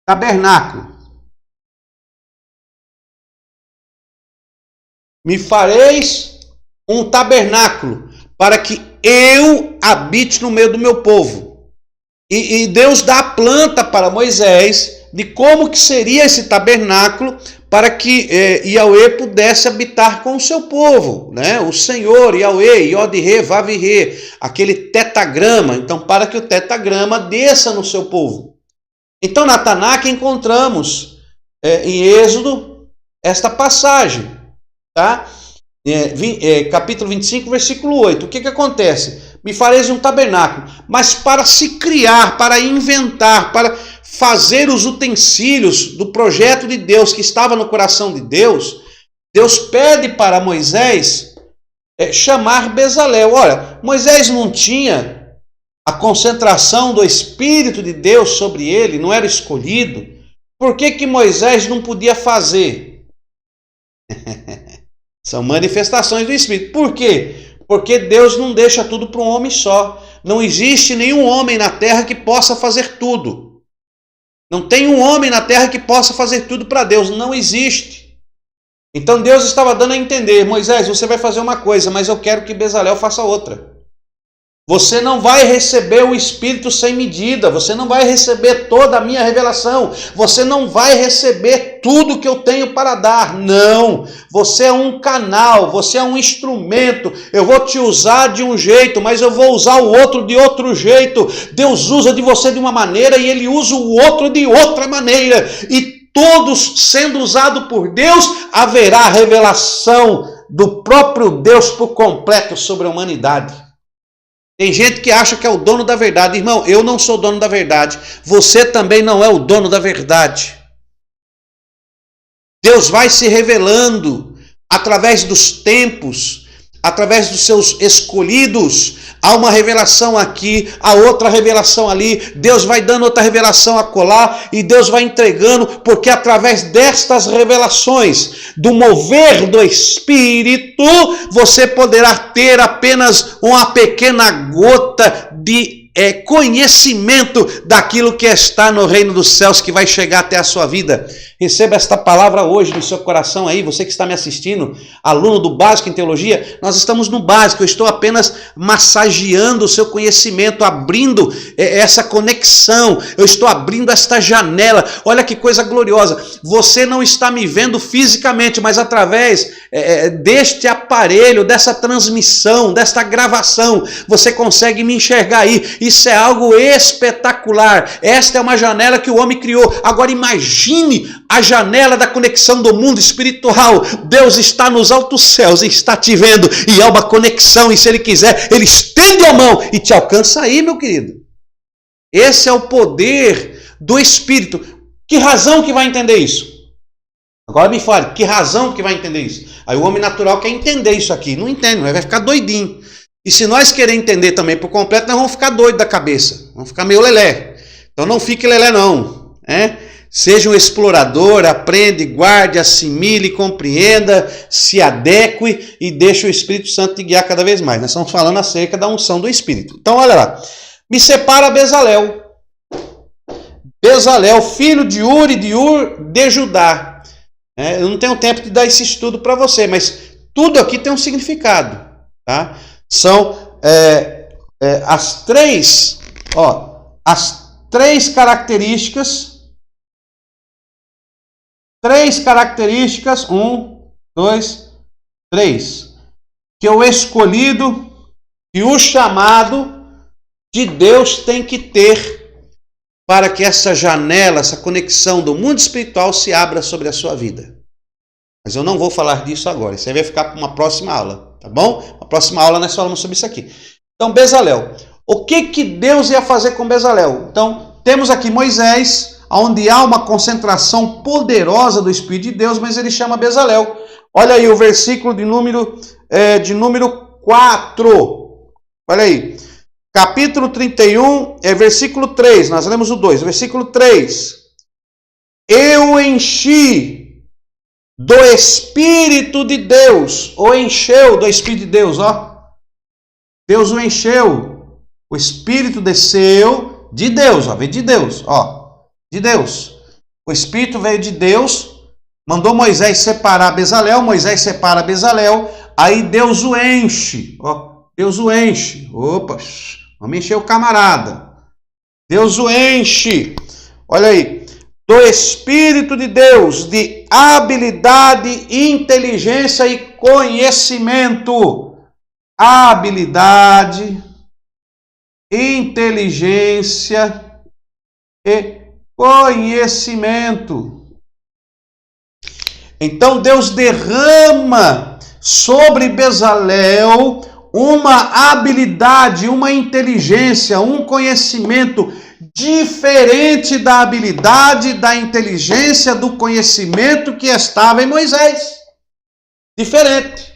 tabernáculo. Me fareis um tabernáculo para que eu habite no meio do meu povo. E Deus dá a planta para Moisés de como que seria esse tabernáculo para que Yahweh pudesse habitar com o seu povo, né? O Senhor, Yahweh, Yod-He, Vav-He, aquele tetagrama. Então, para que o tetagrama desça no seu povo. Então, na Tanakh encontramos em Êxodo esta passagem, tá? Capítulo 25, versículo 8. O que acontece? Me fareis um tabernáculo, mas para se criar, para inventar, para fazer os utensílios do projeto de Deus que estava no coração de Deus, Deus pede para Moisés chamar Bezalel. Olha, Moisés não tinha a concentração do Espírito de Deus sobre ele, não era escolhido. Por que Moisés não podia fazer? São manifestações do Espírito. Por quê? Porque Deus não deixa tudo para um homem só. Não existe nenhum homem na terra que possa fazer tudo. Não tem um homem na terra que possa fazer tudo para Deus. Não existe. Então Deus estava dando a entender: Moisés, você vai fazer uma coisa, mas eu quero que Bezalel faça outra. Você não vai receber o Espírito sem medida, você não vai receber toda a minha revelação, você não vai receber tudo que eu tenho para dar. Não, você é um canal, você é um instrumento. Eu vou te usar de um jeito, mas eu vou usar o outro de outro jeito. Deus usa de você de uma maneira e Ele usa o outro de outra maneira. E todos sendo usados por Deus, haverá revelação do próprio Deus por completo sobre a humanidade. Tem gente que acha que é o dono da verdade. Irmão, eu não sou dono da verdade. Você também não é o dono da verdade. Deus vai se revelando através dos tempos, através dos seus escolhidos. Há uma revelação aqui, há outra revelação ali. Deus vai dando outra revelação acolá e Deus vai entregando, porque através destas revelações, do mover do Espírito, você poderá ter apenas uma pequena gota de conhecimento daquilo que está no reino dos céus, que vai chegar até a sua vida. Receba esta palavra hoje no seu coração aí, você que está me assistindo, aluno do básico em teologia. Nós estamos no básico, eu estou apenas massageando o seu conhecimento, abrindo essa conexão, eu estou abrindo esta janela. Olha que coisa gloriosa, você não está me vendo fisicamente, mas através deste aparelho, dessa transmissão, desta gravação, você consegue me enxergar aí. Isso é algo espetacular. Esta é uma janela que o homem criou. Agora imagine a janela da conexão do mundo espiritual. Deus está nos altos céus e está te vendo, e há uma conexão, e se Ele quiser, Ele estende a mão e te alcança aí, meu querido. Esse é o poder do Espírito. Que razão que vai entender isso? Agora me fale, que razão que vai entender isso? Aí o homem natural quer entender isso aqui, não entende, vai ficar doidinho. E se nós queremos entender também por completo, nós vamos ficar doidos da cabeça, vamos ficar meio lelé. Então não fique lelé não, Seja um explorador, aprende, guarde, assimile, compreenda, se adeque e deixe o Espírito Santo te guiar cada vez mais. Nós estamos falando acerca da unção do Espírito. Então olha lá, me separa Bezalel. Bezalel, filho de Uri, de Ur, de Judá. Eu não tenho tempo de dar esse estudo para você, mas tudo aqui tem um significado, tá? São as três características. Três características, 1, 2, 3, que o escolhido e o chamado de Deus tem que ter para que essa janela, essa conexão do mundo espiritual se abra sobre a sua vida. Mas eu não vou falar disso agora, isso aí vai ficar para uma próxima aula, tá bom? Na próxima aula nós falamos sobre isso aqui. Então, Bezalel. O que Deus ia fazer com Bezalel? Então, temos aqui Moisés, onde há uma concentração poderosa do Espírito de Deus, mas ele chama Bezalel. Olha aí o versículo de número 4. Olha aí. Capítulo 31, versículo 3. Nós lemos o 2. Versículo 3. Eu enchi do Espírito de Deus. O encheu do Espírito de Deus, ó. Deus o encheu. O Espírito desceu de Deus, ó. Veio de Deus, ó. De Deus. O Espírito veio de Deus, mandou Moisés separar Bezalel, Moisés separa Bezalel, aí Deus o enche, ó, Deus o enche, opa, vamos encher o camarada, Deus o enche, olha aí, do Espírito de Deus, de habilidade, inteligência e conhecimento, habilidade, inteligência e conhecimento. Então Deus derrama sobre Bezalel uma habilidade, uma inteligência, um conhecimento diferente da habilidade, da inteligência, do conhecimento que estava em Moisés. Diferente.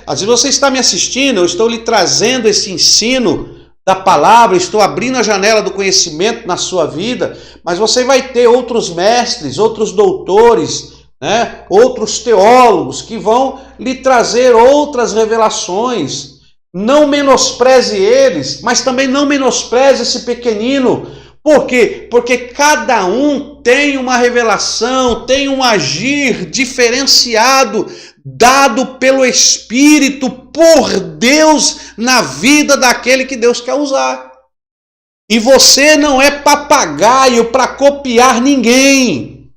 Às vezes você está me assistindo, eu estou lhe trazendo esse ensino da palavra, estou abrindo a janela do conhecimento na sua vida, mas você vai ter outros mestres, outros doutores, outros teólogos que vão lhe trazer outras revelações. Não menospreze eles, mas também não menospreze esse pequenino. Por quê? Porque cada um tem uma revelação, tem um agir diferenciado, dado pelo Espírito, por Deus, na vida daquele que Deus quer usar. E você não é papagaio para copiar ninguém.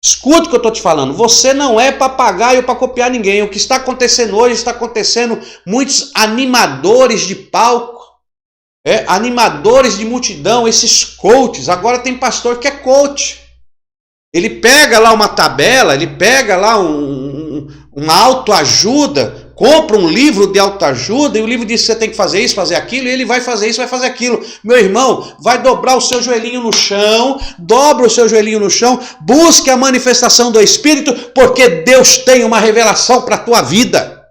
Escute o que eu estou te falando. Você não é papagaio para copiar ninguém. O que está acontecendo hoje, está acontecendo muitos animadores de palco, animadores de multidão, esses coaches. Agora tem pastor que é coach. Ele pega lá uma tabela, ele pega lá uma autoajuda, compra um livro de autoajuda e o livro diz que você tem que fazer isso, fazer aquilo, e ele vai fazer isso, vai fazer aquilo. Meu irmão, vai dobrar o seu joelhinho no chão, dobra o seu joelhinho no chão, busque a manifestação do Espírito, porque Deus tem uma revelação para a tua vida.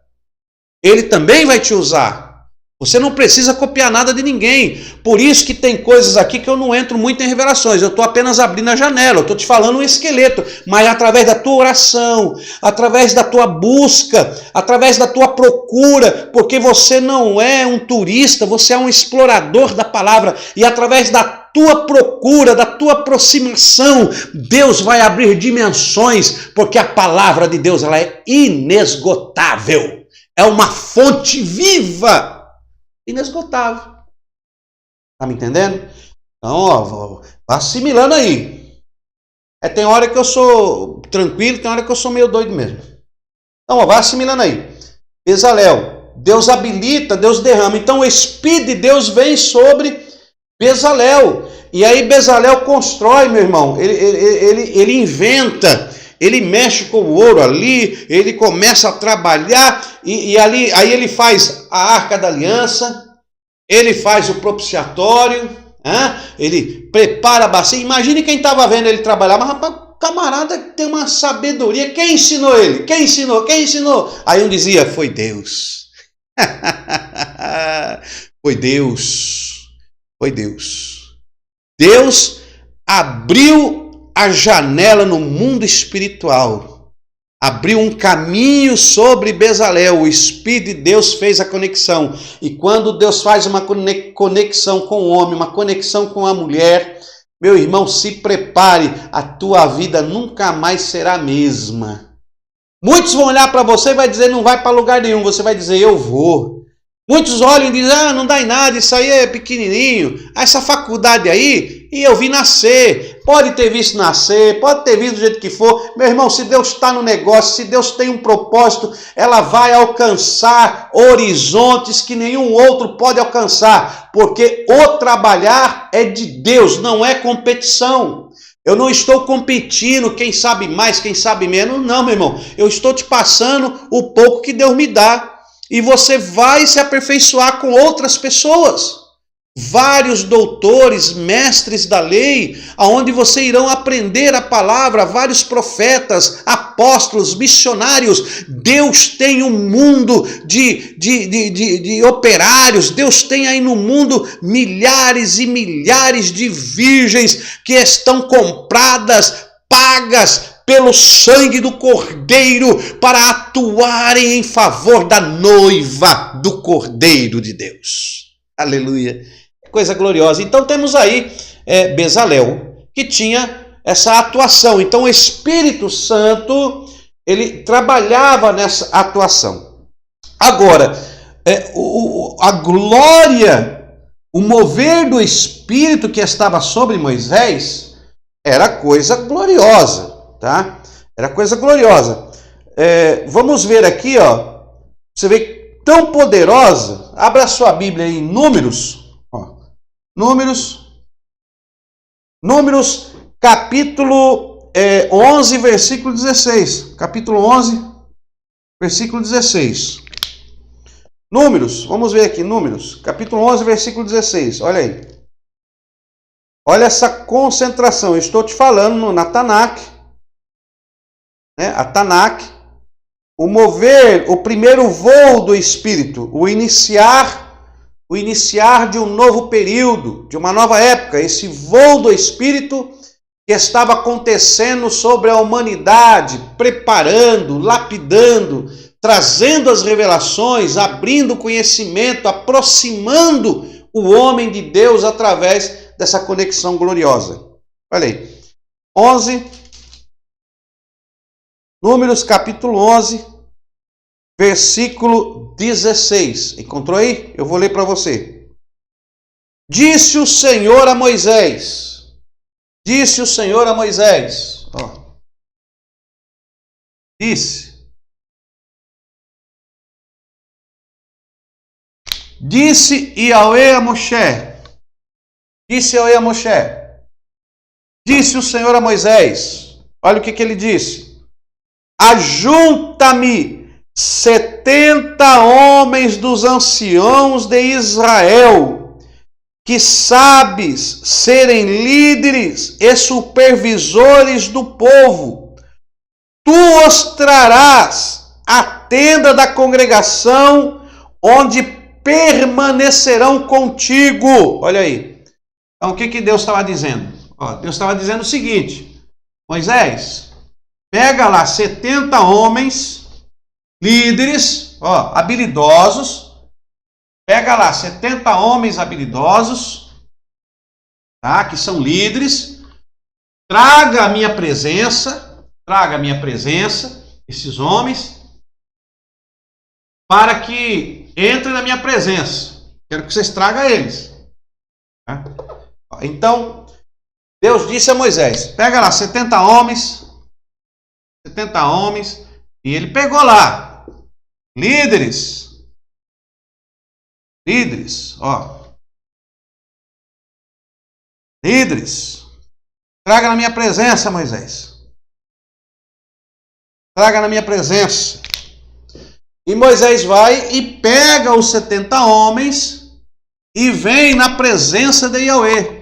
Ele também vai te usar. Você não precisa copiar nada de ninguém. Por isso que tem coisas aqui que eu não entro muito em revelações. Eu estou apenas abrindo a janela. Eu estou te falando um esqueleto. Mas através da tua oração, através da tua busca, através da tua procura, porque você não é um turista, você é um explorador da palavra. E através da tua procura, da tua aproximação, Deus vai abrir dimensões, porque a palavra de Deus ela é inesgotável. É uma fonte viva. Inesgotável. Tá me entendendo? Então, ó, vá assimilando aí. Tem hora que eu sou tranquilo, tem hora que eu sou meio doido mesmo. Então, ó, vá assimilando aí. Bezalel, Deus habilita, Deus derrama. Então, o Espírito de Deus vem sobre Bezalel. E aí, Bezalel constrói, meu irmão. Ele inventa. Ele mexe com o ouro ali, ele começa a trabalhar, aí ele faz a Arca da Aliança, ele faz o propiciatório, ele prepara a bacia. Imagine quem estava vendo ele trabalhar, mas rapaz, o camarada tem uma sabedoria. Quem ensinou ele? Quem ensinou? Quem ensinou? Aí um dizia, foi Deus. Foi Deus. Foi Deus. Deus abriu a janela no mundo espiritual, abriu um caminho sobre Bezalel. O Espírito de Deus fez a conexão, e quando Deus faz uma conexão com o homem, uma conexão com a mulher, meu irmão, se prepare, a tua vida nunca mais será a mesma. Muitos vão olhar para você e vai dizer, não vai para lugar nenhum. Você vai dizer, eu vou. Muitos olham e dizem, não dá em nada, isso aí é pequenininho, essa faculdade aí, e eu vi nascer. Pode ter visto nascer, pode ter visto do jeito que for. Meu irmão, se Deus está no negócio, se Deus tem um propósito, ela vai alcançar horizontes que nenhum outro pode alcançar, porque o trabalhar é de Deus, não é competição. Eu não estou competindo quem sabe mais, quem sabe menos, não, meu irmão. Eu estou te passando o pouco que Deus me dá. E você vai se aperfeiçoar com outras pessoas. Vários doutores, mestres da lei, aonde você irão aprender a palavra, vários profetas, apóstolos, missionários. Deus tem um mundo de operários. Deus tem aí no mundo milhares e milhares de virgens que estão compradas, pagas pelo sangue do Cordeiro, para atuarem em favor da noiva do Cordeiro de Deus. Aleluia. Coisa gloriosa. Então temos aí Bezalel, que tinha essa atuação. Então o Espírito Santo, ele trabalhava nessa atuação. Agora, a glória, o mover do Espírito que estava sobre Moisés, era coisa gloriosa. Tá? Era coisa gloriosa. Vamos ver aqui, ó. Você vê tão poderosa. Abra a sua Bíblia aí em Números. Ó. Números, capítulo 11, versículo 16. Capítulo 11, versículo 16. Números, vamos ver aqui, Números, capítulo 11, versículo 16. Olha aí. Olha essa concentração. Eu estou te falando na Tanakh. A Tanakh, o mover, o primeiro voo do Espírito, o iniciar de um novo período, de uma nova época, esse voo do Espírito que estava acontecendo sobre a humanidade, preparando, lapidando, trazendo as revelações, abrindo o conhecimento, aproximando o homem de Deus através dessa conexão gloriosa. Olha aí, Números capítulo 11, versículo 16. Encontrou aí? Eu vou ler para você. Disse o Senhor a Moisés. Ó. Disse Yahweh a Moshe. Disse o Senhor a Moisés. Olha o que ele disse. Ajunta-me 70 homens dos anciãos de Israel, que sabes serem líderes e supervisores do povo. Tu os trarás à tenda da congregação, onde permanecerão contigo. Olha aí. Então, o que Deus estava dizendo? Deus estava dizendo o seguinte: Moisés, pega lá 70 homens, líderes, habilidosos. Pega lá 70 homens habilidosos, tá? Que são líderes. Traga a minha presença, esses homens, para que entrem na minha presença. Quero que vocês tragam eles. Tá? Então, Deus disse a Moisés: pega lá 70 homens, e ele pegou lá, líderes, líderes, traga na minha presença, Moisés, traga na minha presença. E Moisés vai e pega os 70 homens e vem na presença de Yahweh.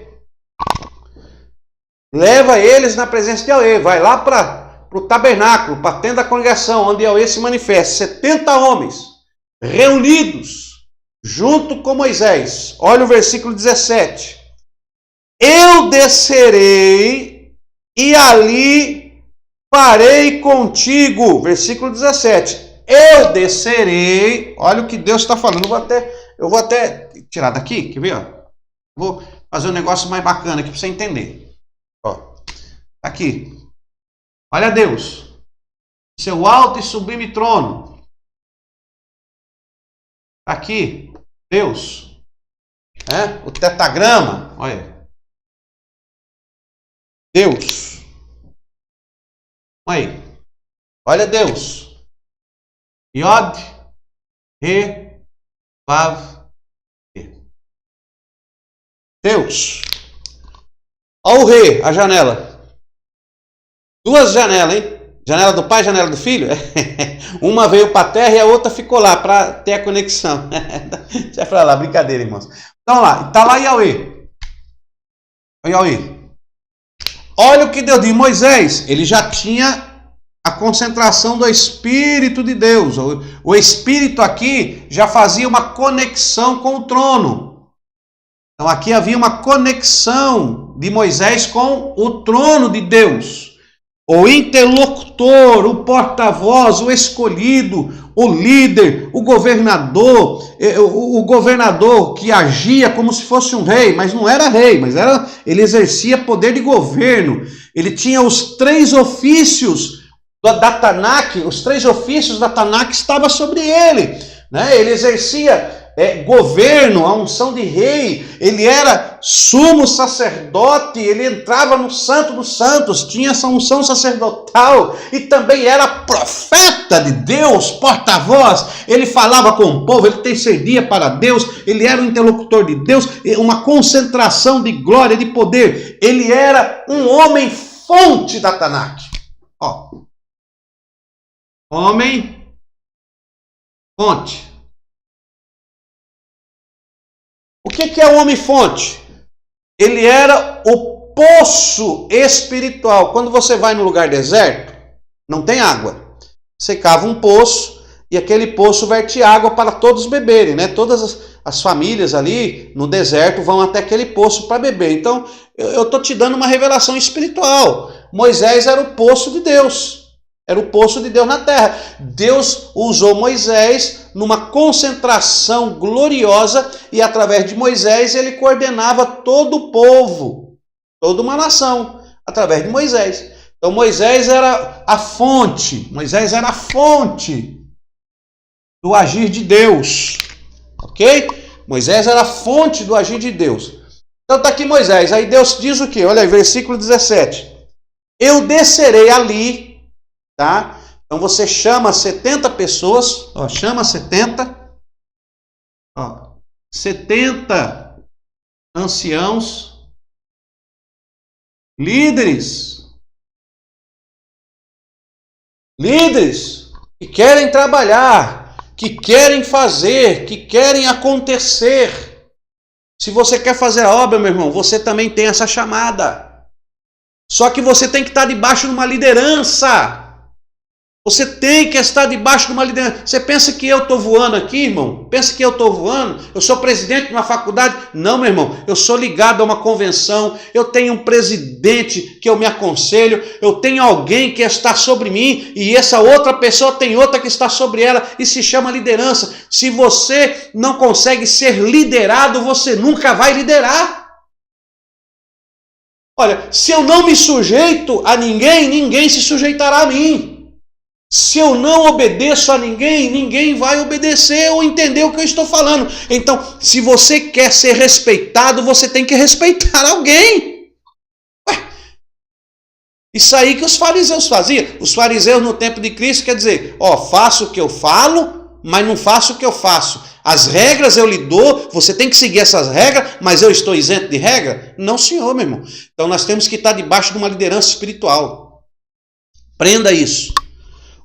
Leva eles na presença de Yahweh, vai lá para o tabernáculo, para a tenda da congregação, onde Yahweh se manifesta. 70 homens reunidos junto com Moisés. Olha o versículo 17. Eu descerei e ali farei contigo. Versículo 17. Eu descerei. Olha o que Deus está falando. Eu vou até tirar daqui, quer ver? Vou fazer um negócio mais bacana aqui para você entender. Aqui. Olha Deus. Seu alto e sublime trono. Aqui. Deus. O tetagrama. Olha. Deus. Aí. Olha Deus. Yod, Re, Vav, He. Deus. Olha o Re, a janela. Duas janelas, hein? Janela do pai, janela do filho. Uma veio para a terra e a outra ficou lá para ter a conexão. Deixa pra lá, brincadeira, irmãos. Então lá, está lá Yahweh. Olha o que Deus disse. Moisés, ele já tinha a concentração do Espírito de Deus. O Espírito aqui já fazia uma conexão com o trono. Então aqui havia uma conexão de Moisés com o trono de Deus. O interlocutor, o porta-voz, o escolhido, o líder, o governador que agia como se fosse um rei, mas não era rei, ele exercia poder de governo. Ele tinha os 3 ofícios da Tanakh, os 3 ofícios da Tanakh estavam sobre ele, né? Ele exercia governo, a unção de rei, ele era sumo sacerdote, ele entrava no Santo dos Santos, tinha essa unção sacerdotal e também era profeta de Deus, porta-voz, ele falava com o povo, ele intercedia para Deus, ele era o interlocutor de Deus, uma concentração de glória, de poder, ele era um homem fonte da Tanakh. Homem fonte. O que é o homem fonte? Ele era o poço espiritual. Quando você vai no lugar deserto, não tem água. Você cava um poço e aquele poço verte água para todos beberem, né? Todas as famílias ali no deserto vão até aquele poço para beber. Então, eu estou te dando uma revelação espiritual. Moisés era o poço de Deus. Era o poço de Deus na terra. Deus usou Moisés numa concentração gloriosa e através de Moisés ele coordenava todo o povo, toda uma nação, através de Moisés. Então Moisés era a fonte, do agir de Deus, ok? Moisés era a fonte do agir de Deus. Então está aqui Moisés, aí Deus diz o quê? Olha aí, versículo 17. Eu descerei ali. Tá? Então você chama 70 pessoas, chama 70, 70 anciãos, líderes que querem trabalhar, que querem fazer, que querem acontecer. Se você quer fazer a obra, meu irmão, você também tem essa chamada. Só que você tem que estar debaixo de uma liderança. Você tem que estar debaixo de uma liderança. Você pensa que eu estou voando aqui, irmão? Pensa que eu estou voando? Eu sou presidente de uma faculdade? Não, meu irmão. Eu sou ligado a uma convenção. Eu tenho um presidente que eu me aconselho. Eu tenho alguém que está sobre mim. E essa outra pessoa tem outra que está sobre ela. E se chama liderança. Se você não consegue ser liderado, você nunca vai liderar. Olha, se eu não me sujeito a ninguém, ninguém se sujeitará a mim. Se eu não obedeço a ninguém, ninguém vai obedecer ou entender o que eu estou falando. Então, se você quer ser respeitado, você tem que respeitar alguém. Ué, isso aí que os fariseus faziam. Os fariseus no tempo de Cristo quer dizer, faço o que eu falo, mas não faço o que eu faço. As regras eu lhe dou, você tem que seguir essas regras, mas eu estou isento de regra? Não, senhor, meu irmão. Então nós temos que estar debaixo de uma liderança espiritual. Prenda isso.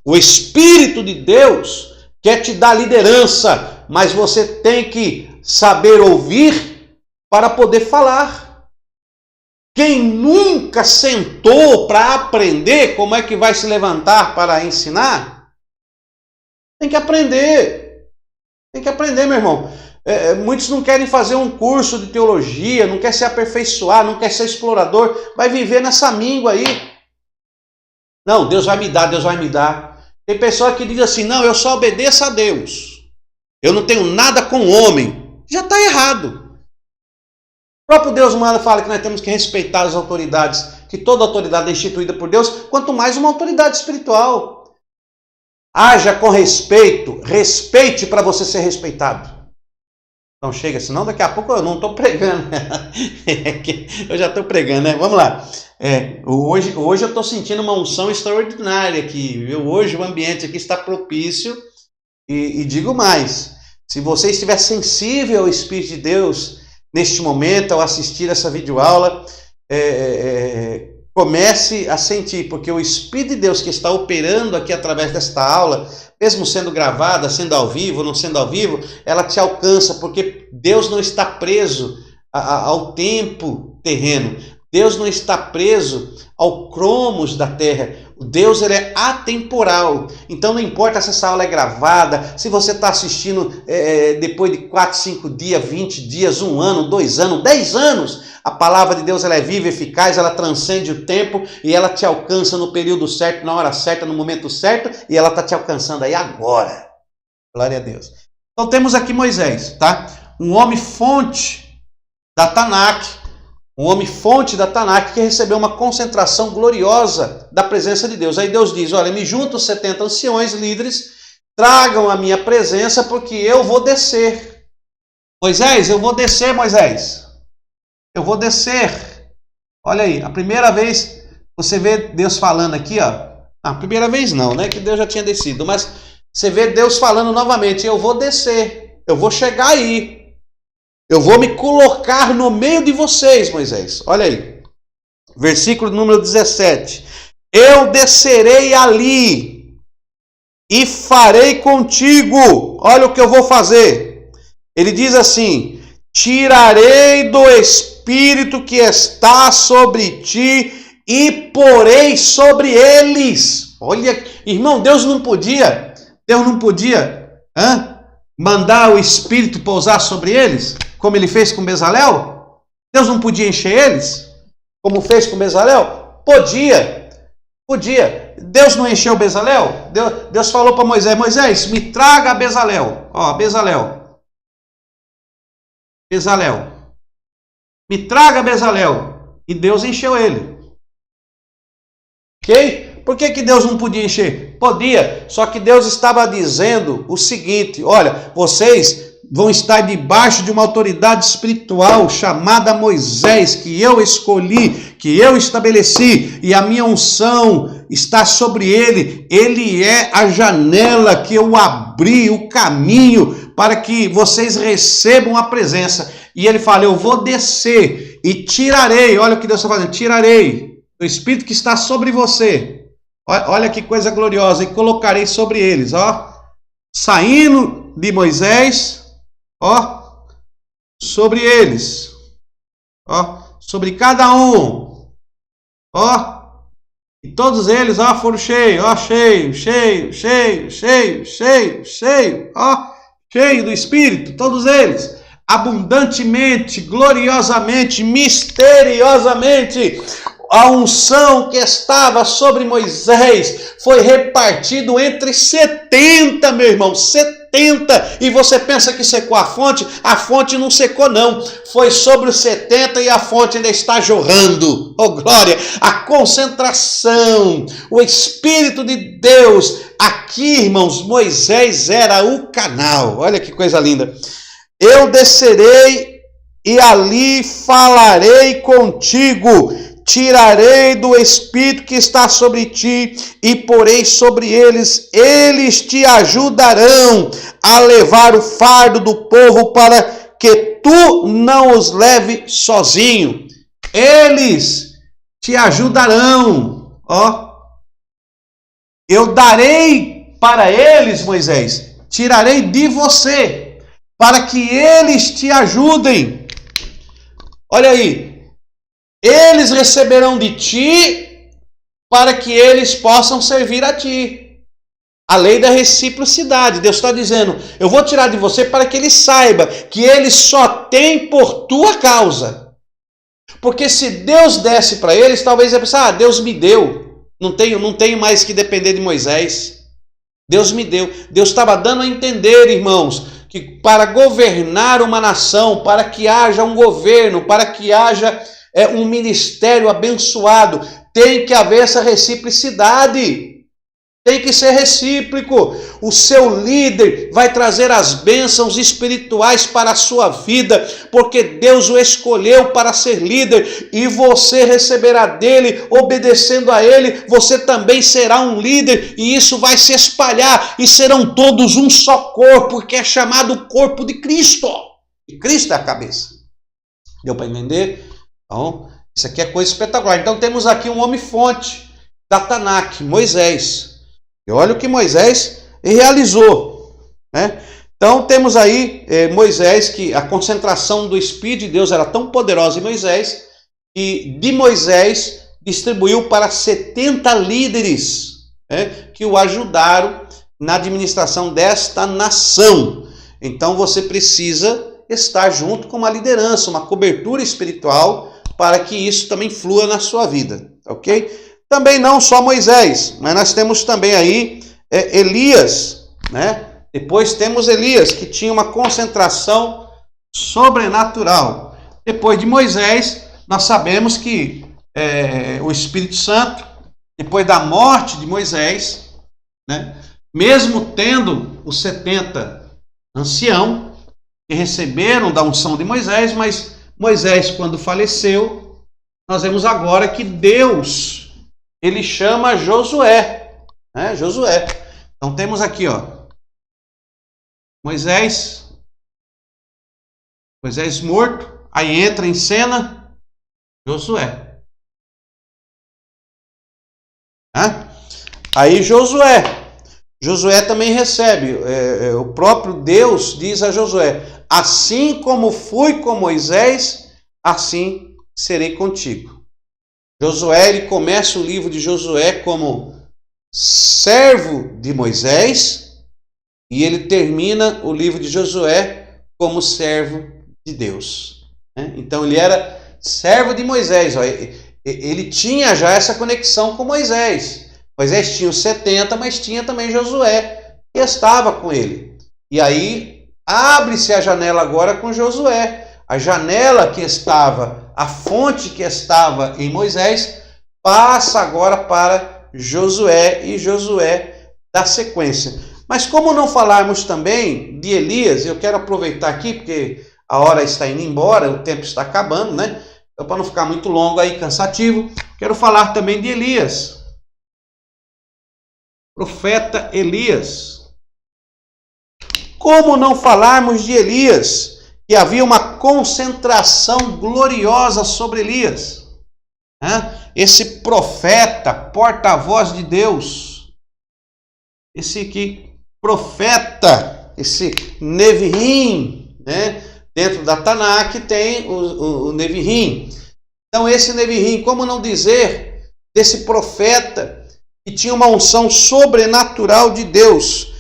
O Espírito de Deus quer te dar liderança, mas você tem que saber ouvir para poder falar. Quem nunca sentou para aprender como é que vai se levantar para ensinar, tem que aprender. Tem que aprender, meu irmão. Muitos não querem fazer um curso de teologia, não quer se aperfeiçoar, não quer ser explorador, vai viver nessa míngua aí. Não, Deus vai me dar, Deus vai me dar. Tem pessoa que diz assim, não, eu só obedeço a Deus. Eu não tenho nada com o homem. Já está errado. O próprio Deus humano fala que nós temos que respeitar as autoridades, que toda autoridade é instituída por Deus, quanto mais uma autoridade espiritual. Haja com respeito, respeite para você ser respeitado. Então chega, senão daqui a pouco eu não estou pregando. Eu já estou pregando, né? Vamos lá. Hoje eu estou sentindo uma unção extraordinária aqui. Hoje o ambiente aqui está propício. E digo mais, se você estiver sensível ao Espírito de Deus neste momento, ao assistir essa videoaula, comece a sentir, porque o Espírito de Deus que está operando aqui através desta aula, mesmo sendo gravada, sendo ao vivo, não sendo ao vivo, ela te alcança, porque Deus não está preso ao tempo terreno. Deus não está preso ao cromos da terra. Deus ele é atemporal. Então não importa se essa aula é gravada, se você está assistindo depois de 4, 5 dias, 20 dias, 1 ano, 2 anos, 10 anos. A palavra de Deus ela é viva, eficaz, ela transcende o tempo e ela te alcança no período certo, na hora certa, no momento certo, e ela está te alcançando aí agora. Glória a Deus. Então temos aqui Moisés, tá? Um homem fonte da Tanakh. Um homem fonte da Tanakh que recebeu uma concentração gloriosa da presença de Deus. Aí Deus diz, olha, me juntam 70 anciões, líderes, tragam a minha presença porque eu vou descer. Moisés, eu vou descer, Moisés. Eu vou descer. Olha aí, a primeira vez você vê Deus falando aqui, ó. A primeira vez não, né? Que Deus já tinha descido. Mas você vê Deus falando novamente, eu vou descer. Eu vou chegar aí. Eu vou me colocar no meio de vocês, Moisés. Olha aí. Versículo número 17. Eu descerei ali e farei contigo. Olha o que eu vou fazer. Ele diz assim, tirarei do Espírito que está sobre ti e porei sobre eles. Olha, irmão, Deus não podia mandar o Espírito pousar sobre eles, como ele fez com Bezalel? Deus não podia encher eles, como fez com Bezalel? Podia. Deus não encheu Bezalel? Deus falou para Moisés, Moisés, me traga Bezalel. Ó, Bezalel. Me traga Bezalel. E Deus encheu ele. Ok? Por que Deus não podia encher? Podia, só que Deus estava dizendo o seguinte, olha, vocês vão estar debaixo de uma autoridade espiritual chamada Moisés, que eu escolhi, que eu estabeleci, e a minha unção está sobre ele. Ele é a janela que eu abri, o caminho para que vocês recebam a presença. E ele fala, eu vou descer e tirarei, olha o que Deus está fazendo, tirarei o Espírito que está sobre você. Olha que coisa gloriosa, e colocarei sobre eles, ó, saindo de Moisés, ó, sobre eles, ó, sobre cada um, ó, E todos eles, ó, foram cheios, ó, cheio do Espírito, todos eles, abundantemente, gloriosamente, misteriosamente. A unção que estava sobre Moisés foi repartido entre 70, meu irmão, 70. E você pensa que secou a fonte não secou não, foi sobre os 70 e a fonte ainda está jorrando. Oh glória, a concentração, o Espírito de Deus, aqui irmãos, Moisés era o canal. Olha que coisa linda. Eu descerei e ali falarei contigo, tirarei do Espírito que está sobre ti e porei sobre eles, eles te ajudarão a levar o fardo do povo para que tu não os leve sozinho. Eles te ajudarão, ó. Eu darei para eles, Moisés, tirarei de você, para que eles te ajudem. Olha aí. Eles receberão de ti para que eles possam servir a ti. A lei da reciprocidade. Deus está dizendo, eu vou tirar de você para que ele saiba que ele só tem por tua causa. Porque se Deus desse para eles, talvez ele pensasse, Deus me deu. Não tenho mais que depender de Moisés. Deus me deu. Deus estava dando a entender, irmãos, que para governar uma nação, para que haja um governo, para que haja um ministério abençoado, tem que haver essa reciprocidade. Tem que ser recíproco. O seu líder vai trazer as bênçãos espirituais para a sua vida, porque Deus o escolheu para ser líder, e você receberá dele, obedecendo a ele, você também será um líder, e isso vai se espalhar, e serão todos um só corpo, que é chamado corpo de Cristo. E Cristo é a cabeça. Deu para entender? Então, isso aqui é coisa espetacular. Então temos aqui um homem fonte da Tanakh, Moisés. E olha o que Moisés realizou, né? Então temos aí Moisés, que a concentração do Espírito de Deus era tão poderosa em Moisés, que de Moisés distribuiu para 70 líderes, né, que o ajudaram na administração desta nação. Então você precisa estar junto com uma liderança, uma cobertura espiritual, para que isso também flua na sua vida, ok? Também não só Moisés, mas nós temos também aí Elias, né? Depois temos Elias, que tinha uma concentração sobrenatural. Depois de Moisés, nós sabemos que o Espírito Santo, depois da morte de Moisés, né, mesmo tendo os 70 anciãos que receberam da unção de Moisés, mas Moisés, quando faleceu, nós vemos agora que Deus, ele chama Josué, né? Josué. Então temos aqui, ó, Moisés morto, aí entra em cena Josué. Aí Josué também recebe, o próprio Deus diz a Josué, assim como fui com Moisés, assim serei contigo. Josué, ele começa o livro de Josué como servo de Moisés, e ele termina o livro de Josué como servo de Deus. Então ele era servo de Moisés, ele tinha já essa conexão com Moisés. Moisés tinha os 70, mas tinha também Josué, que estava com ele. E aí abre-se a janela agora com Josué. A janela que estava, a fonte que estava em Moisés, passa agora para Josué, e Josué dá sequência. Mas como não falarmos também de Elias, eu quero aproveitar aqui, porque a hora está indo embora, o tempo está acabando, né? Então, para não ficar muito longo aí, cansativo, quero falar também de Elias. Profeta Elias. Como não falarmos de Elias? Que havia uma concentração gloriosa sobre Elias. Esse profeta, porta-voz de Deus, esse profeta, esse Neviim, né? Dentro da Tanakh tem o Neviim. Então esse Neviim, como não dizer desse profeta que tinha uma unção sobrenatural de Deus.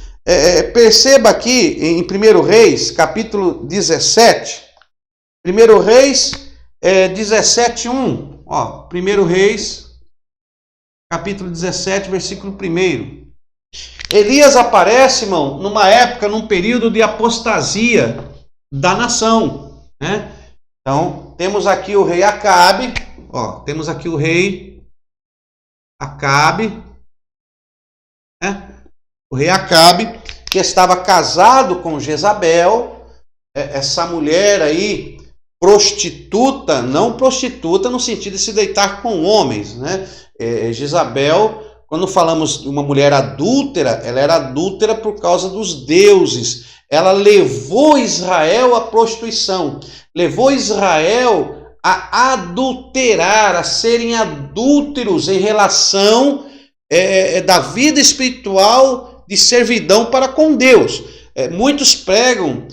Perceba aqui em 1 Reis, capítulo 17. 1 Reis 17:1. 1 Reis, capítulo 17, versículo 1. Elias aparece, irmão, numa época, num período de apostasia da nação, né? Então, temos aqui o rei Acabe, temos aqui o rei Acabe, né? O rei Acabe, que estava casado com Jezabel, essa mulher aí, prostituta, não prostituta no sentido de se deitar com homens, né? Jezabel, quando falamos de uma mulher adúltera, ela era adúltera por causa dos deuses. Ela levou Israel à prostituição, levou Israel a adulterar, a serem adúlteros em relação da vida espiritual de servidão para com Deus. Muitos pregam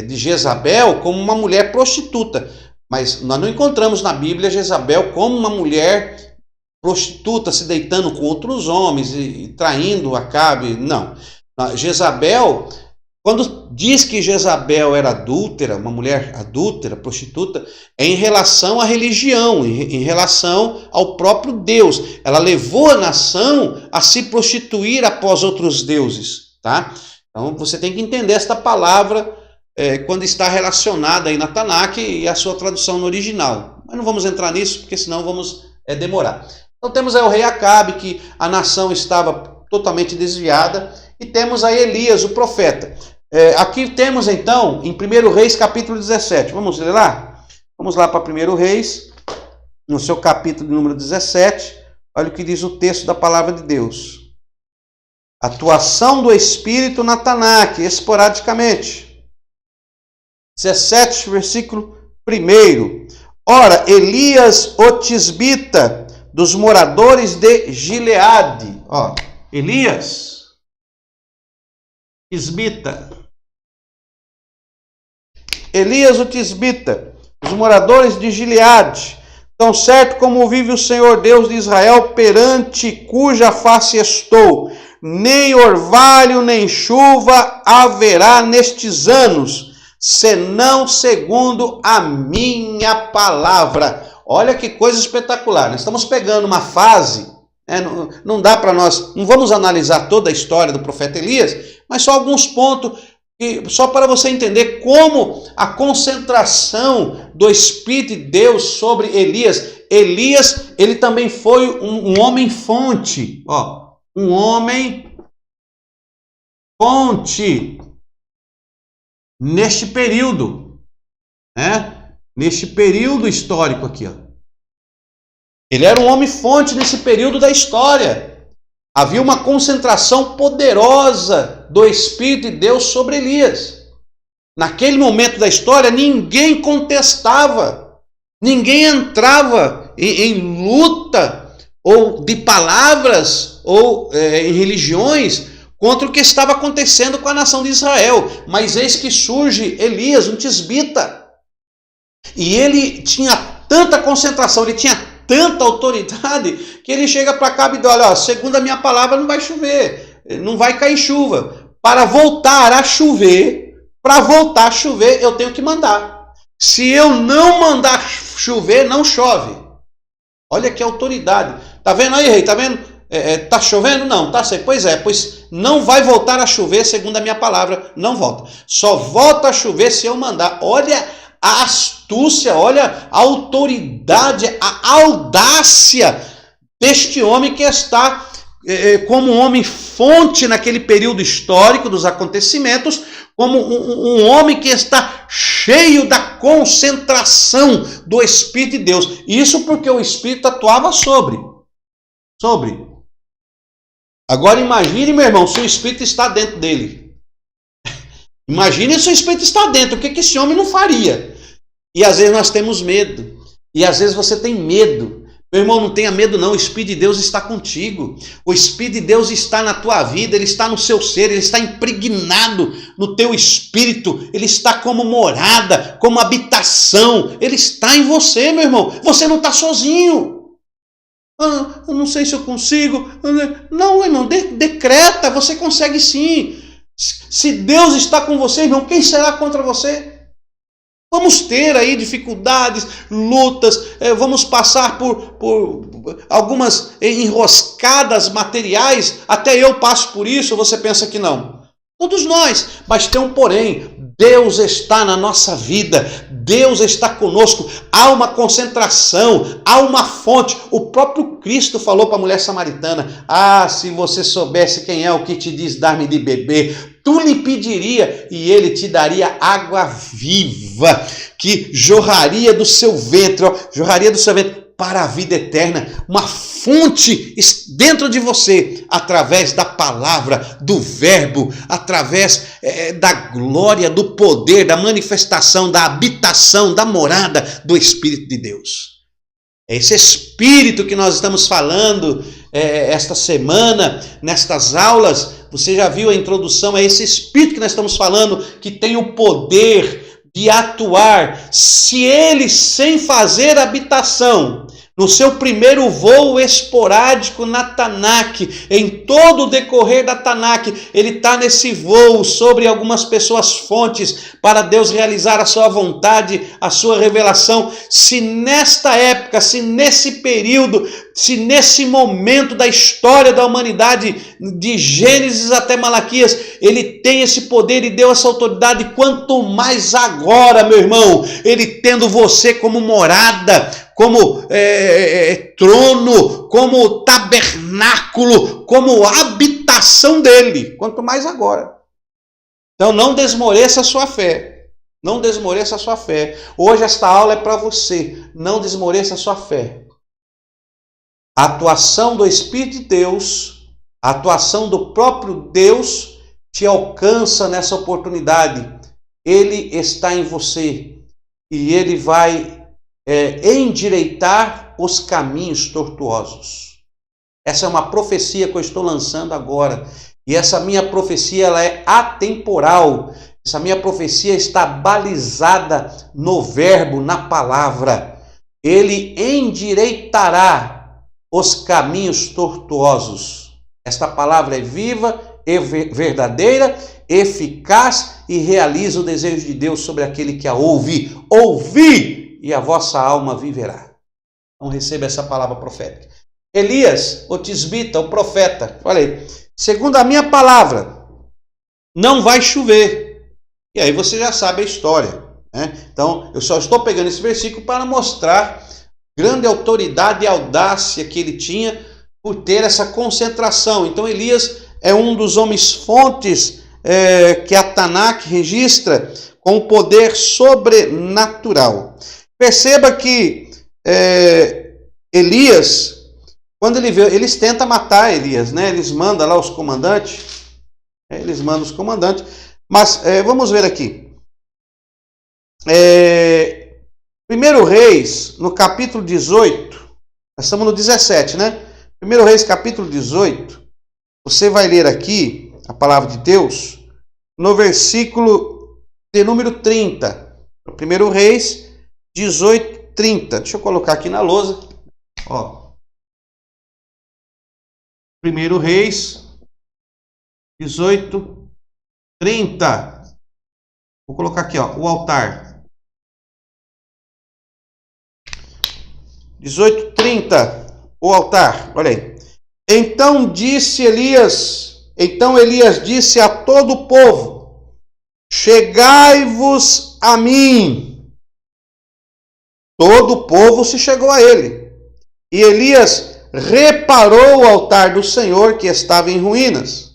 de Jezabel como uma mulher prostituta, mas nós não encontramos na Bíblia Jezabel como uma mulher prostituta, se deitando com outros homens e traindo Acabe. Não. Jezabel, quando diz que Jezabel era adúltera, uma mulher adúltera, prostituta, é em relação à religião, em relação ao próprio Deus. Ela levou a nação a se prostituir após outros deuses, tá? Então você tem que entender esta palavra quando está relacionada aí na Tanakh e a sua tradução no original. Mas não vamos entrar nisso, porque senão vamos demorar. Então temos aí o rei Acabe, que a nação estava totalmente desviada, e temos aí Elias, o profeta. Aqui temos então, em 1 Reis, capítulo 17. Vamos ler lá? Vamos lá para 1 Reis, no seu capítulo número 17. Olha o que diz o texto da palavra de Deus. Atuação do Espírito na Tanakh, esporadicamente. 17, versículo 1. Ora, Elias, o tisbita, dos moradores de Gileade. Elias, tisbita. Elias, o tisbita, dos moradores de Gileade. Tão certo como vive o Senhor Deus de Israel, perante cuja face estou, nem orvalho nem chuva haverá nestes anos, senão segundo a minha palavra. Olha que coisa espetacular. Nós estamos pegando uma fase, não dá para nós, não vamos analisar toda a história do profeta Elias, mas só alguns pontos, só para você entender como a concentração do Espírito de Deus sobre Elias. Elias, ele também foi um homem fonte, um homem fonte neste período, neste período histórico aqui. Ele era um homem fonte nesse período da história. Havia uma concentração poderosa do Espírito de Deus sobre Elias. Naquele momento da história, ninguém contestava, ninguém entrava em luta ou de palavras ou em religiões contra o que estava acontecendo com a nação de Israel. Mas eis que surge Elias, um tisbita. E ele tinha tanta concentração, ele tinha tanta autoridade, que ele chega para Acabe e diz: olha, segundo a minha palavra não vai chover, não vai cair chuva. Para voltar a chover, eu tenho que mandar. Se eu não mandar chover, não chove. Olha que autoridade. Tá vendo aí, rei? Tá vendo? Tá chovendo? Não, tá seco. Pois não vai voltar a chover, segundo a minha palavra, não volta. Só volta a chover se eu mandar. Olha a astúcia, olha a autoridade, a audácia deste homem que está como um homem fonte naquele período histórico dos acontecimentos, como um homem que está cheio da concentração do Espírito de Deus. Isso porque o Espírito atuava sobre. Agora imagine, meu irmão, se o Espírito está dentro dele. Imagine se o Espírito está dentro, o que esse homem não faria? E às vezes nós temos medo. E às vezes você tem medo. Meu irmão, não tenha medo não, o Espírito de Deus está contigo. O Espírito de Deus está na tua vida, ele está no seu ser, ele está impregnado no teu espírito, ele está como morada, como habitação, ele está em você, meu irmão. Você não está sozinho. Eu não sei se eu consigo. Não, irmão, decreta, você consegue sim. Se Deus está com você, irmão, quem será contra você? Vamos ter aí dificuldades, lutas, vamos passar por algumas enroscadas materiais, até eu passo por isso, você pensa que não. Todos nós, mas tem um porém, Deus está na nossa vida, Deus está conosco, há uma concentração, há uma fonte. O próprio Cristo falou para a mulher samaritana: se você soubesse quem é o que te diz dar-me de beber, tu lhe pediria e ele te daria água viva, que jorraria do seu ventre, para a vida eterna, uma fonte dentro de você, através da palavra, do verbo, através da glória, do poder, da manifestação, da habitação, da morada do Espírito de Deus. É esse Espírito que nós estamos falando esta semana, nestas aulas. Você já viu a introdução, é esse Espírito que nós estamos falando, que tem o poder de atuar, se ele, sem fazer habitação, no seu primeiro voo esporádico na Tanakh, em todo o decorrer da Tanakh, ele está nesse voo sobre algumas pessoas fontes para Deus realizar a sua vontade, a sua revelação. Se nesta época, se nesse período, se nesse momento da história da humanidade, de Gênesis até Malaquias, ele tem esse poder e deu essa autoridade, quanto mais agora, meu irmão, ele tendo você como morada, como trono, como tabernáculo, como habitação dele, quanto mais agora. Então não desmoreça a sua fé, não desmoreça a sua fé. Hoje esta aula é para você, não desmoreça a sua fé. A atuação do Espírito de Deus, a atuação do próprio Deus te alcança nessa oportunidade. Ele está em você e ele vai endireitar os caminhos tortuosos. Essa é uma profecia que eu estou lançando agora. E essa minha profecia, ela é atemporal. Essa minha profecia está balizada no verbo, na palavra. Ele endireitará os caminhos tortuosos. Esta palavra é viva, é verdadeira, eficaz e realiza o desejo de Deus sobre aquele que a ouve. Ouvi! E a vossa alma viverá. Então receba essa palavra profética. Elias, o tisbita, o profeta, olha aí, segundo a minha palavra, não vai chover. E aí você já sabe a história, né? Então eu só estou pegando esse versículo para mostrar grande autoridade e audácia que ele tinha por ter essa concentração. Então Elias é um dos homens fontes que a Tanakh registra com poder sobrenatural. Perceba que Elias, quando ele vê, eles tentam matar Elias, né? Eles mandam lá os comandantes, mas vamos ver aqui. 1 Reis, no capítulo 18, nós estamos no 17, né? 1 Reis, capítulo 18, você vai ler aqui a palavra de Deus, no versículo de número 30. 1 Reis 18, 30. Deixa eu colocar aqui na lousa. Ó. 1 Reis 18, 30. Vou colocar aqui, ó, o altar. 18, 30. O altar. Olha aí. Então Elias disse a todo o povo: chegai-vos a mim. Todo o povo se chegou a ele. E Elias reparou o altar do Senhor que estava em ruínas.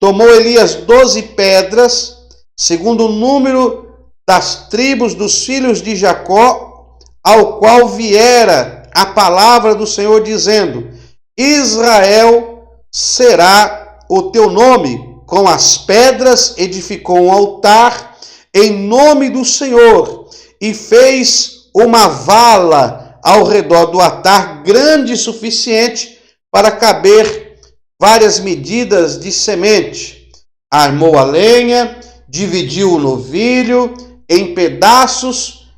Tomou Elias 12 pedras, segundo o número das tribos dos filhos de Jacó, ao qual viera a palavra do Senhor, dizendo: Israel será o teu nome. Com as pedras edificou um altar em nome do Senhor e fez uma vala ao redor do altar grande o suficiente para caber várias medidas de semente. Armou a lenha, dividiu o novilho em pedaços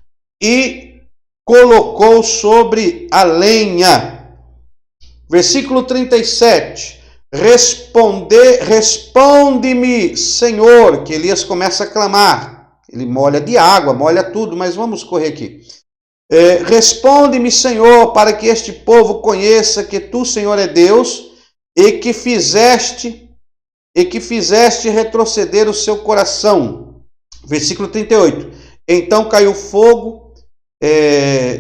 e colocou sobre a lenha. Versículo 37. Responde-me, Senhor, que Elias começa a clamar. Ele molha de água, molha tudo, mas vamos correr aqui. Responde-me, Senhor, para que este povo conheça que tu, Senhor, é Deus e que fizeste retroceder o seu coração. Versículo 38. Então caiu fogo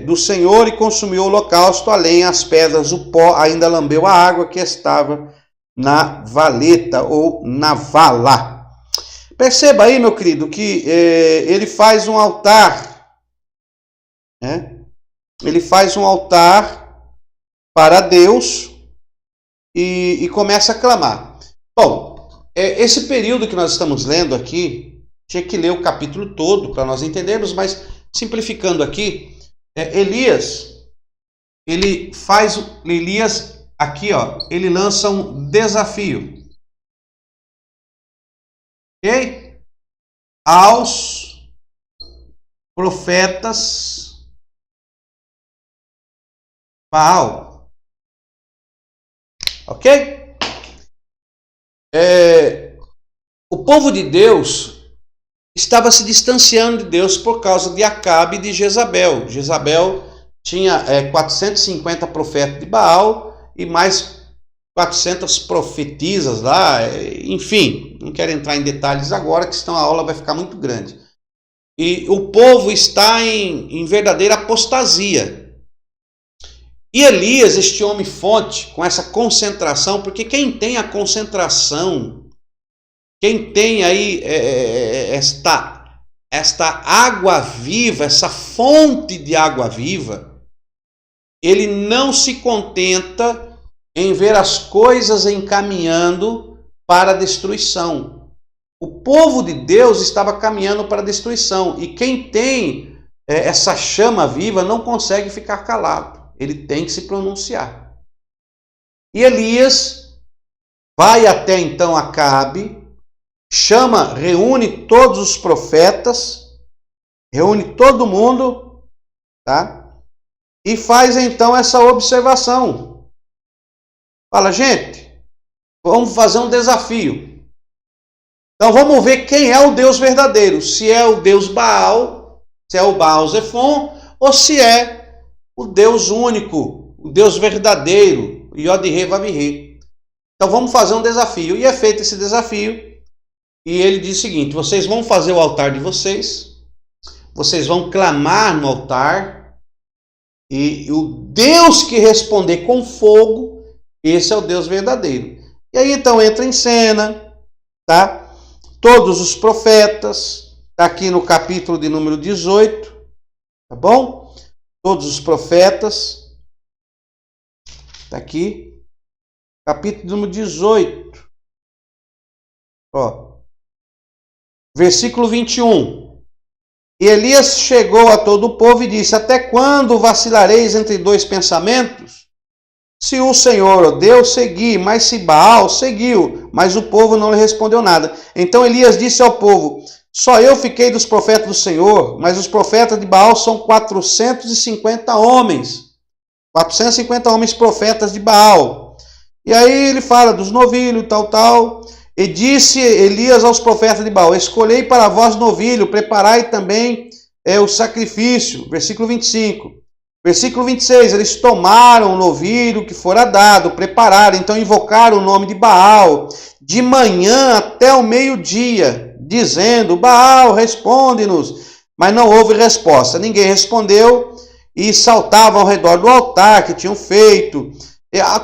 do Senhor e consumiu o holocausto, a lenha, as pedras, o pó, ainda lambeu a água que estava na valeta ou na vala. Perceba aí, meu querido, que ele faz um altar, né? Ele faz um altar para Deus e começa a clamar. Bom, esse período que nós estamos lendo aqui, tinha que ler o capítulo todo para nós entendermos, mas simplificando aqui, Elias aqui, ó, ele lança um desafio, ok? Aos profetas Baal, ok? O povo de Deus estava se distanciando de Deus por causa de Acabe e de Jezabel. Jezabel tinha 450 profetas de Baal e mais 400 profetisas lá, enfim, não quero entrar em detalhes agora, que senão a aula vai ficar muito grande. E o povo está em verdadeira apostasia. E Elias, este homem fonte, com essa concentração, porque quem tem a concentração, quem tem aí esta água viva, essa fonte de água viva, ele não se contenta em ver as coisas encaminhando para a destruição. O povo de Deus estava caminhando para a destruição. E quem tem essa chama viva não consegue ficar calado. Ele tem que se pronunciar. E Elias vai até então Acabe, reúne todos os profetas, reúne todo mundo, tá? E faz então essa observação. Fala, gente, vamos fazer um desafio. Então vamos ver quem é o Deus verdadeiro. Se é o Deus Baal, se é o Baal Zefon, ou se é o Deus único, o Deus verdadeiro, Yod-Heh Vav-Heh. Então vamos fazer um desafio. E é feito esse desafio. E ele diz o seguinte: vocês vão fazer o altar de vocês, vocês vão clamar no altar, e o Deus que responder com fogo, esse é o Deus verdadeiro. E aí então entra em cena, tá? Todos os profetas, tá aqui no capítulo de número 18, tá bom? Todos os profetas, tá aqui, capítulo número 18, ó, versículo 21. E Elias chegou a todo o povo e disse: até quando vacilareis entre dois pensamentos? Se o Senhor, ó Deus, seguir, mas se Baal seguiu, mas o povo não lhe respondeu nada. Então Elias disse ao povo: só eu fiquei dos profetas do Senhor, mas os profetas de Baal são 450 homens. 450 homens profetas de Baal. E aí ele fala dos novilhos, tal. E disse Elias aos profetas de Baal: escolhei para vós novilho, preparai também o sacrifício. Versículo 25. Versículo 26, eles tomaram o novilho que fora dado, prepararam, então invocaram o nome de Baal, de manhã até o meio-dia, dizendo: Baal, responde-nos. Mas não houve resposta, ninguém respondeu, e saltavam ao redor do altar que tinham feito.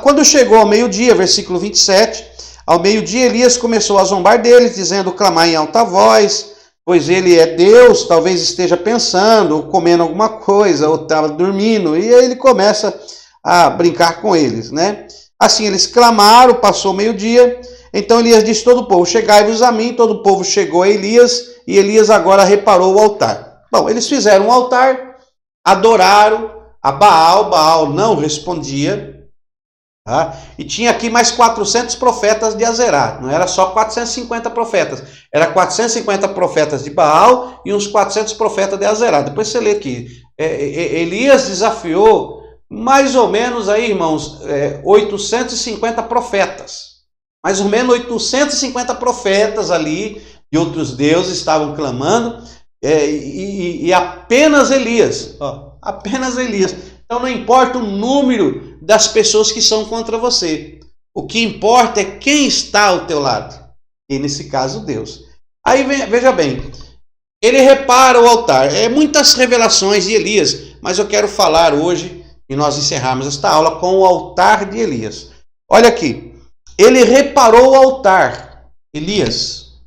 Quando chegou ao meio-dia, versículo 27, ao meio-dia Elias começou a zombar deles, dizendo: clamar em alta voz, pois ele é Deus, talvez esteja pensando, ou comendo alguma coisa, ou estava dormindo, e aí ele começa a brincar com eles, né? Assim eles clamaram, passou o meio-dia, então Elias disse a todo o povo: chegai-vos a mim. Todo o povo chegou a Elias, e Elias agora reparou o altar. Bom, eles fizeram um altar, adoraram a Baal, Baal não respondia, tá? E tinha aqui mais 400 profetas de Azerá, não era só 450 profetas, era 450 profetas de Baal e uns 400 profetas de Azerá. Depois você lê aqui, Elias desafiou mais ou menos aí, irmãos, 850 profetas. Mais ou menos 850 profetas ali de outros deuses estavam clamando, e apenas Elias, apenas Elias. Então não importa o número das pessoas que são contra você. O que importa é quem está ao teu lado. E nesse caso, Deus. Aí veja bem, ele repara o altar. Muitas revelações de Elias, mas eu quero falar hoje, e nós encerrarmos esta aula com o altar de Elias. Olha aqui, ele reparou o altar, Elias.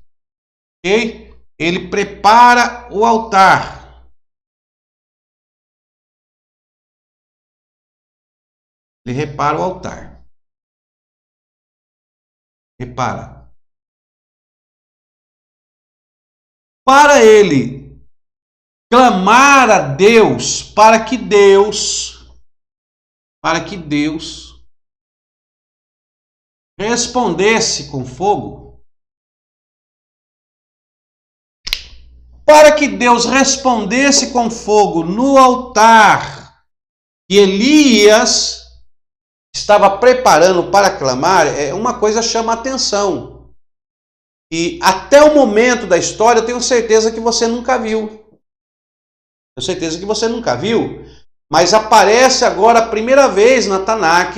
Ok? Ele prepara o altar. Ele repara o altar. Repara. Para ele clamar a Deus, para que Deus respondesse com fogo, para que Deus respondesse com fogo no altar que Elias estava preparando para clamar, uma coisa chama a atenção. E até o momento da história, eu tenho certeza que você nunca viu. Tenho certeza que você nunca viu. Mas aparece agora a primeira vez na Tanakh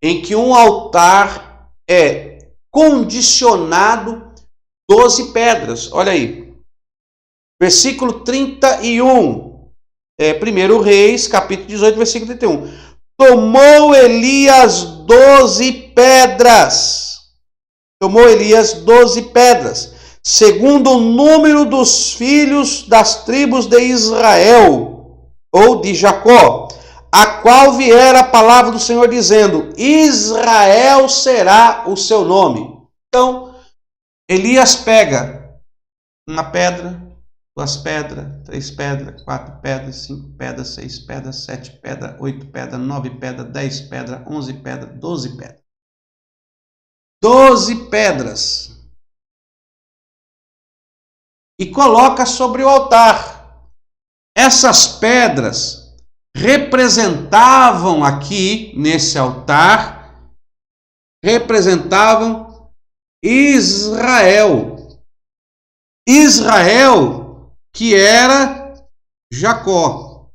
em que um altar é condicionado 12 pedras. Olha aí. Versículo 31. 1 Reis, capítulo 18, versículo 31. Tomou Elias 12 pedras. Tomou Elias 12 pedras, segundo o número dos filhos das tribos de Israel, ou de Jacó, a qual viera a palavra do Senhor dizendo, Israel será o seu nome. Então, Elias pega uma pedra, 2 pedras, 3 pedras, 4 pedras, 5 pedras, 6 pedras, 7 pedras, 8 pedras, 9 pedras, 10 pedras, 11 pedras, 12 pedras. 12 pedras. E coloca sobre o altar. Essas pedras representavam aqui, nesse altar, representavam Israel. Israel, que era Jacó.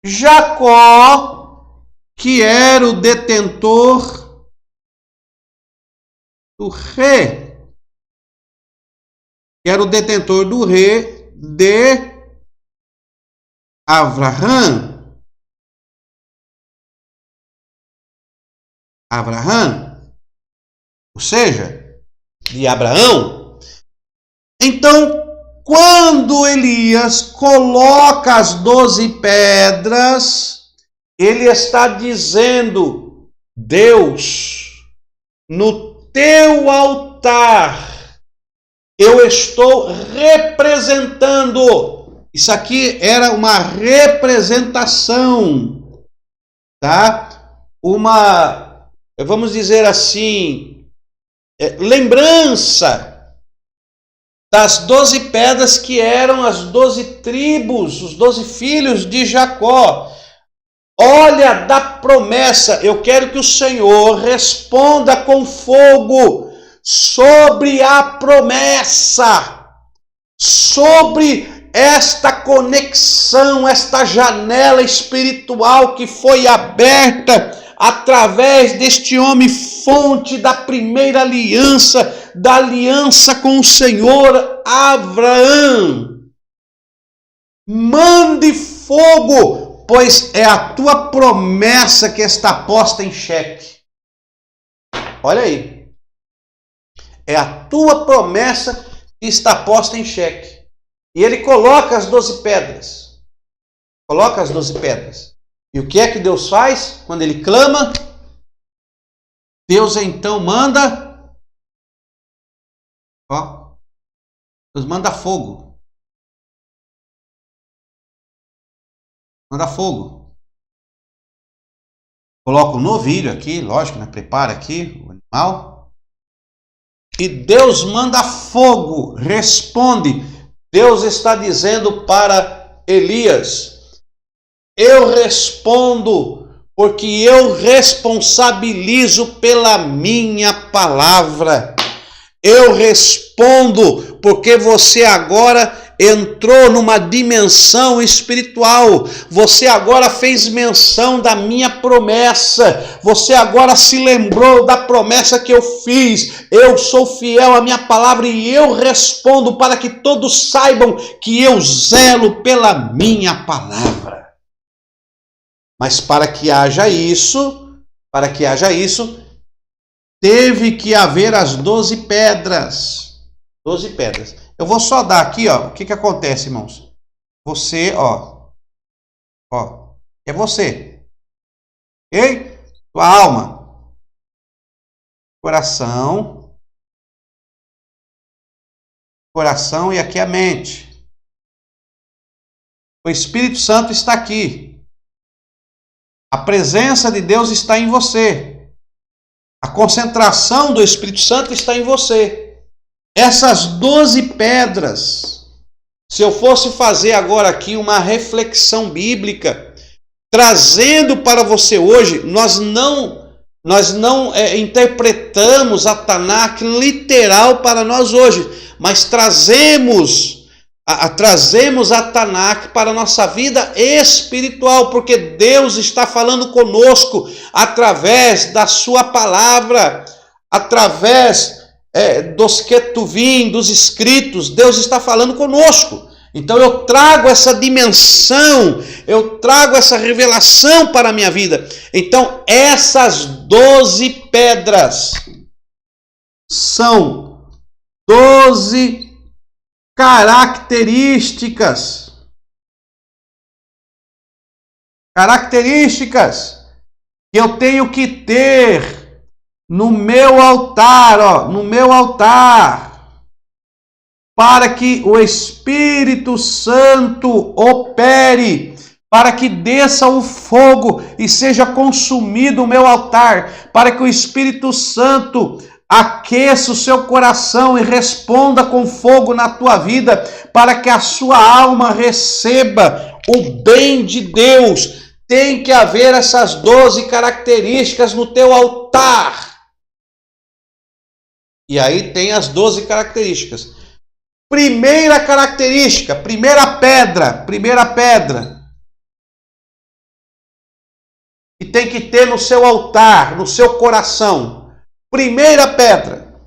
Jacó, que era o detentor do rei, que era o detentor do rei de Abraham. Ou seja, de Abraão. Então, quando Elias coloca as 12 pedras, ele está dizendo, Deus, no teu altar, eu estou representando. Isso aqui era uma representação, tá? Vamos dizer assim, lembrança das 12 pedras que eram as 12 tribos, os 12 filhos de Jacó. Olha da promessa, eu quero que o Senhor responda com fogo sobre a promessa, sobre esta conexão, esta janela espiritual que foi aberta através deste homem, fonte da primeira aliança, da aliança com o Senhor, Abraão. Mande fogo, pois é a tua promessa que está posta em xeque. Olha aí. É a tua promessa que está posta em xeque. E ele coloca as 12 pedras. Coloca as 12 pedras. E o que é que Deus faz quando ele clama? Deus então manda... Deus manda fogo. Manda fogo. Coloca o novilho aqui, lógico, né? Prepara aqui o animal. E Deus manda fogo. Responde. Deus está dizendo para Elias: Eu respondo, porque eu responsabilizo pela minha palavra. Eu respondo, porque você agora entrou numa dimensão espiritual. Você agora fez menção da minha promessa. Você agora se lembrou da promessa que eu fiz. Eu sou fiel à minha palavra e eu respondo para que todos saibam que eu zelo pela minha palavra. Mas para que haja isso, teve que haver as 12 pedras. 12 pedras. Eu vou só dar aqui, ó, o que acontece, irmãos. Você, ó, é você. Ok? Tua alma, coração e aqui a mente. O Espírito Santo está aqui. A presença de Deus está em você. A concentração do Espírito Santo está em você. Essas 12 pedras, se eu fosse fazer agora aqui uma reflexão bíblica, trazendo para você hoje, nós não interpretamos a Tanakh literal para nós hoje, mas trazemos a Tanakh para a nossa vida espiritual, porque Deus está falando conosco através da sua palavra, através dos Ketuvim, dos escritos. Deus está falando conosco. Então eu trago essa dimensão, eu trago essa revelação para a minha vida. Então essas 12 pedras são 12 características que eu tenho que ter no meu altar, para que o Espírito Santo opere, para que desça o fogo e seja consumido o meu altar, para que o Espírito Santo aqueça o seu coração e responda com fogo na tua vida, para que a sua alma receba o bem de Deus. Tem que haver essas 12 características no teu altar. E aí tem as 12 características. Primeira característica, primeira pedra. Que tem que ter no seu altar, no seu coração. Primeira pedra.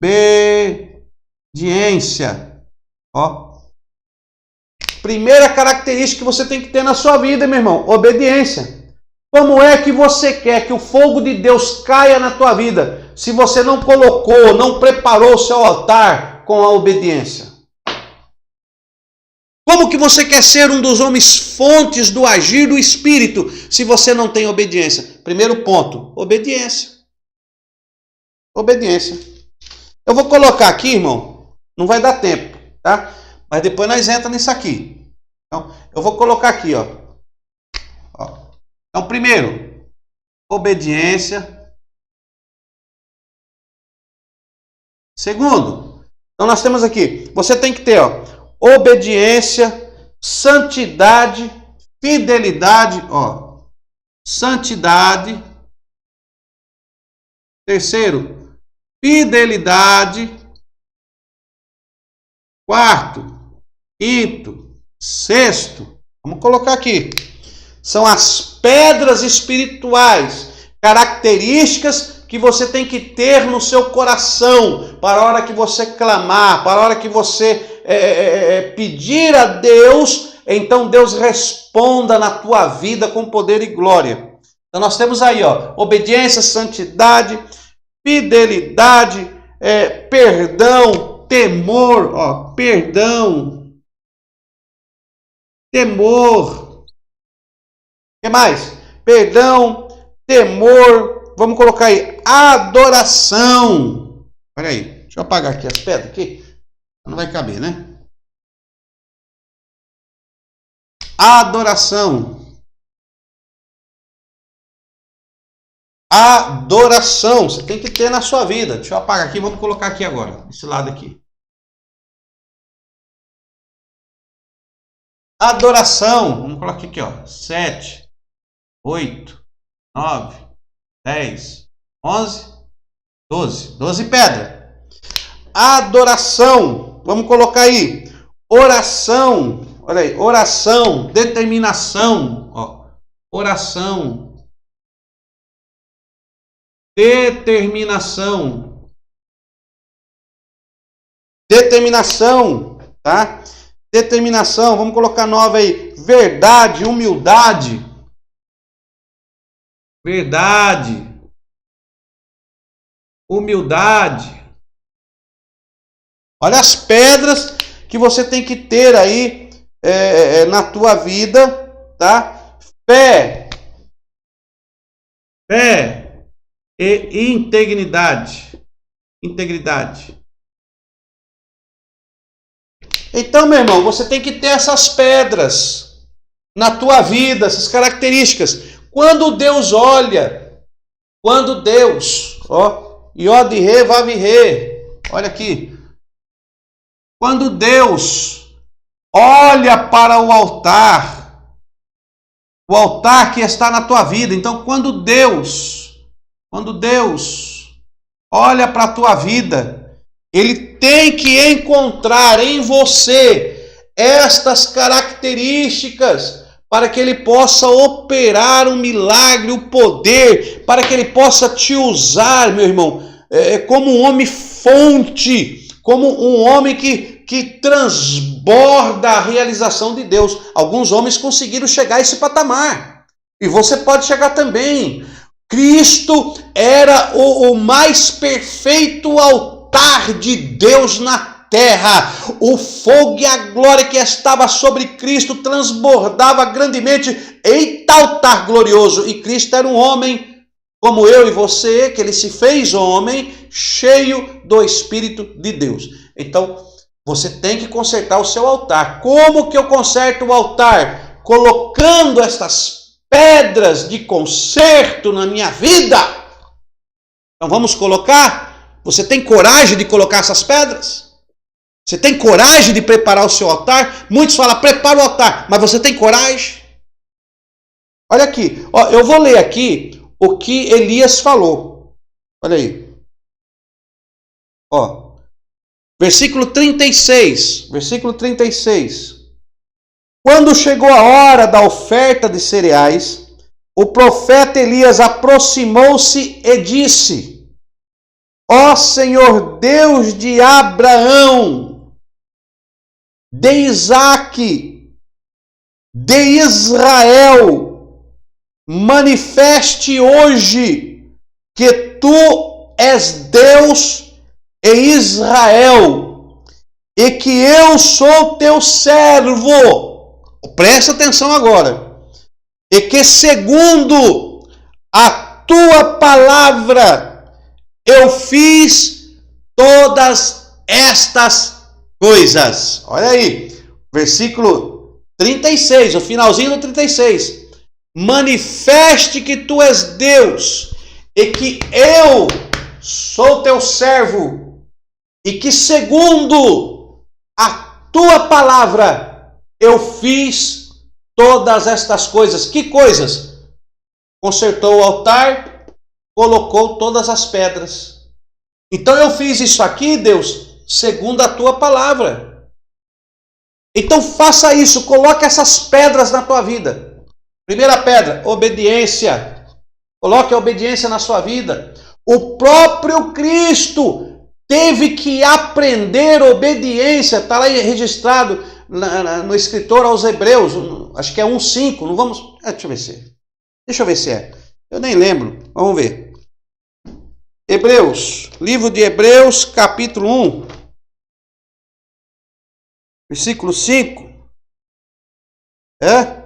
Obediência. Ó. Primeira característica que você tem que ter na sua vida, meu irmão, obediência. Como é que você quer que o fogo de Deus caia na tua vida se você não colocou, não preparou o seu altar com a obediência? Como que você quer ser um dos homens fontes do agir do Espírito se você não tem obediência? Primeiro ponto, obediência. Obediência. Eu vou colocar aqui, irmão, não vai dar tempo, tá? Mas depois nós entramos nisso aqui. Então, eu vou colocar aqui, ó. Então, primeiro, obediência. Segundo, então nós temos aqui, você tem que ter, ó, obediência, santidade, fidelidade, ó. Santidade. Terceiro, fidelidade. Quarto, quinto, sexto. Vamos colocar aqui. São as pedras espirituais, características que você tem que ter no seu coração para a hora que você clamar, para a hora que você pedir a Deus, então Deus responda na tua vida com poder e glória. Então nós temos aí, ó, obediência, santidade, fidelidade, perdão, temor, ó, perdão, temor. O que mais? Perdão, temor, vamos colocar aí, adoração. Olha aí, deixa eu apagar aqui as pedras aqui. Não vai caber, né? Adoração. Adoração. Você tem que ter na sua vida. Deixa eu apagar aqui, vamos colocar aqui agora. Esse lado aqui. Adoração. Vamos colocar aqui, ó. 7, 8, 9, 10, 11, 12. 12 pedras. Adoração. Vamos colocar aí. Oração. Olha aí. Oração. Determinação. Ó. Oração. Determinação. Determinação. Tá? Determinação. Vamos colocar 9 aí. Verdade. Humildade. Verdade. Humildade. Olha as pedras que você tem que ter aí na tua vida, tá? Fé. Fé e integridade. Integridade. Então, meu irmão, você tem que ter essas pedras na tua vida, essas características. Quando Deus olha, quando Deus, ó, Iod Re, Vav Re, olha aqui. Quando Deus olha para o altar que está na tua vida, então quando Deus olha para a tua vida, Ele tem que encontrar em você estas características para que Ele possa operar um milagre, o poder, para que Ele possa te usar, meu irmão, como um homem fonte, como um homem que transborda a realização de Deus. Alguns homens conseguiram chegar a esse patamar. E você pode chegar também. Cristo era o mais perfeito altar de Deus na terra. O fogo e a glória que estava sobre Cristo transbordava grandemente. Eita, altar glorioso! E Cristo era um homem como eu e você, que Ele se fez homem, cheio do Espírito de Deus. Então, você tem que consertar o seu altar. Como que eu conserto o altar? Colocando estas pedras de conserto na minha vida. Então, vamos colocar? Você tem coragem de colocar essas pedras? Você tem coragem de preparar o seu altar? Muitos falam, prepara o altar, mas você tem coragem? Olha aqui, ó, eu vou ler aqui o que Elias falou. Olha aí. Ó. Versículo 36. Versículo 36. Quando chegou a hora da oferta de cereais, o profeta Elias aproximou-se e disse: Ó Senhor Deus de Abraão, de Isaque, de Israel, manifeste hoje que tu és Deus em Israel e que eu sou teu servo. Presta atenção agora. E que segundo a tua palavra eu fiz todas estas coisas. Olha aí, versículo 36, o finalzinho do 36. Manifeste que tu és Deus e que eu sou teu servo e que segundo a tua palavra eu fiz todas estas coisas. Que coisas? Consertou o altar, colocou todas as pedras. Então eu fiz isso aqui, Deus, segundo a tua palavra. Então faça isso, coloque essas pedras na tua vida. Primeira pedra, obediência. Coloque a obediência na sua vida. O próprio Cristo teve que aprender obediência. Está lá registrado no escritor aos Hebreus. Acho que é 1:5. Não vamos. Deixa eu ver se é. Eu nem lembro. Vamos ver. Hebreus. Livro de Hebreus, capítulo 1. Versículo 5. É?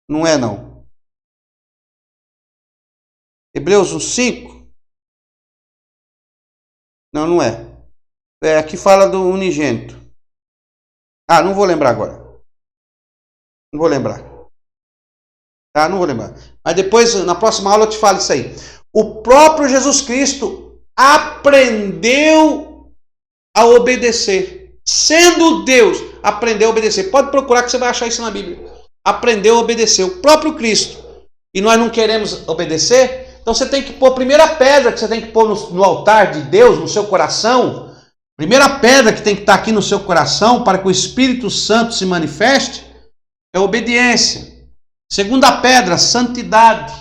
Não é não. Hebreus 1:5. Não, não é. Aqui fala do unigênito. Ah, não vou lembrar agora. Não vou lembrar. Tá, não vou lembrar. Mas depois, na próxima aula, eu te falo isso aí. O próprio Jesus Cristo aprendeu a obedecer. Sendo Deus, aprendeu a obedecer. Pode procurar que você vai achar isso na Bíblia. Aprendeu a obedecer o próprio Cristo. E nós não queremos obedecer? Então você tem que pôr a primeira pedra que você tem que pôr no altar de Deus, no seu coração. Primeira pedra que tem que estar aqui no seu coração para que o Espírito Santo se manifeste é obediência. Segunda pedra, santidade.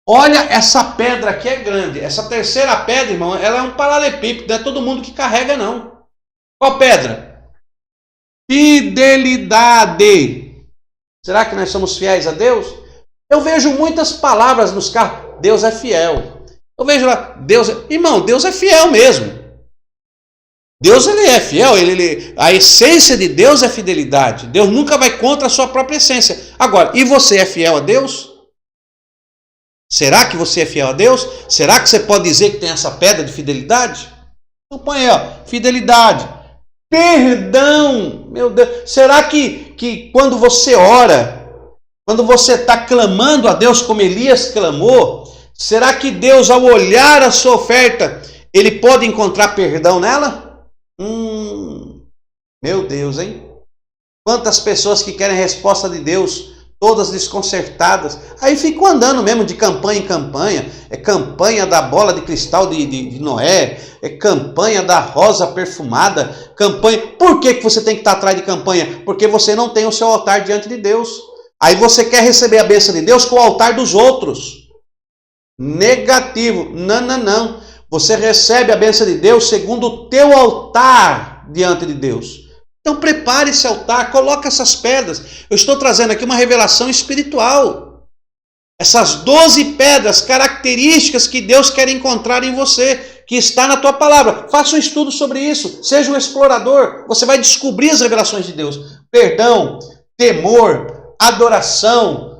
Olha, essa pedra aqui é grande. Essa terceira pedra, irmão, ela é um paralelepípedo. Não é todo mundo que carrega, não. Qual pedra? Fidelidade. Será que nós somos fiéis a Deus? Eu vejo muitas palavras nos carros. Deus é fiel. Eu vejo lá, irmão, Deus é fiel mesmo. Deus ele é fiel, a essência de Deus é fidelidade. Deus nunca vai contra a sua própria essência. Agora, e você é fiel a Deus? Será que você é fiel a Deus? Será que você pode dizer que tem essa pedra de fidelidade? Então põe aí, ó, fidelidade. Perdão, meu Deus. Será que quando você ora, quando você está clamando a Deus como Elias clamou, será que Deus, ao olhar a sua oferta, ele pode encontrar perdão nela? Meu Deus, hein? Quantas pessoas que querem resposta de Deus, todas desconcertadas. Aí ficam andando mesmo de campanha em campanha. É campanha da bola de cristal de Noé. É campanha da rosa perfumada. Campanha. Por que você tem que estar atrás de campanha? Porque você não tem o seu altar diante de Deus. Aí você quer receber a bênção de Deus com o altar dos outros. Negativo. Não. Você recebe a bênção de Deus segundo o teu altar diante de Deus. Então prepare esse altar, coloque essas pedras. Eu estou trazendo aqui uma revelação espiritual. Essas 12 pedras, características que Deus quer encontrar em você, que está na tua palavra. Faça um estudo sobre isso, seja um explorador. Você vai descobrir as revelações de Deus. Perdão, temor, adoração,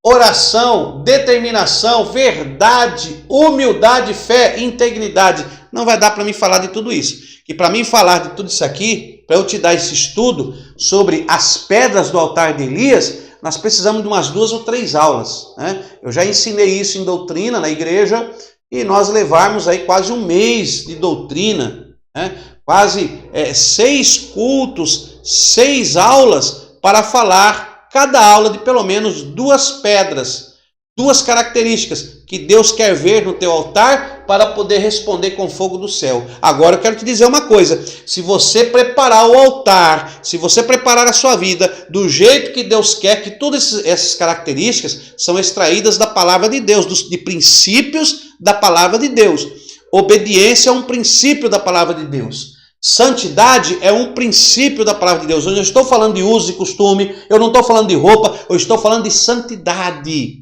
oração, determinação, verdade, humildade, fé, integridade. Não vai dar para mim falar de tudo isso. E para mim falar de tudo isso aqui, para eu te dar esse estudo sobre as pedras do altar de Elias, nós precisamos de umas 2 ou 3 aulas, né? Eu já ensinei isso em doutrina na igreja e nós levarmos aí quase um mês de doutrina, né? Quase 6 cultos, 6 aulas para falar cada aula de pelo menos 2 pedras, 2 características que Deus quer ver no teu altar para poder responder com fogo do céu. Agora eu quero te dizer uma coisa, se você preparar o altar, se você preparar a sua vida do jeito que Deus quer, que todas essas características são extraídas da palavra de Deus, de princípios da palavra de Deus. Obediência é um princípio da palavra de Deus. Santidade é um princípio da palavra de Deus. Eu não estou falando de uso e costume, eu não estou falando de roupa, eu estou falando de santidade.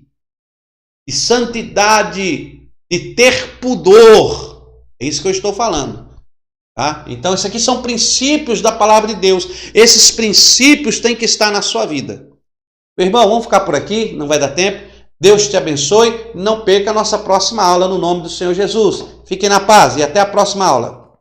De santidade, de ter pudor. É isso que eu estou falando. Tá? Então, isso aqui são princípios da palavra de Deus. Esses princípios têm que estar na sua vida. Meu irmão, vamos ficar por aqui, não vai dar tempo. Deus te abençoe. Não perca a nossa próxima aula no nome do Senhor Jesus. Fiquem na paz e até a próxima aula.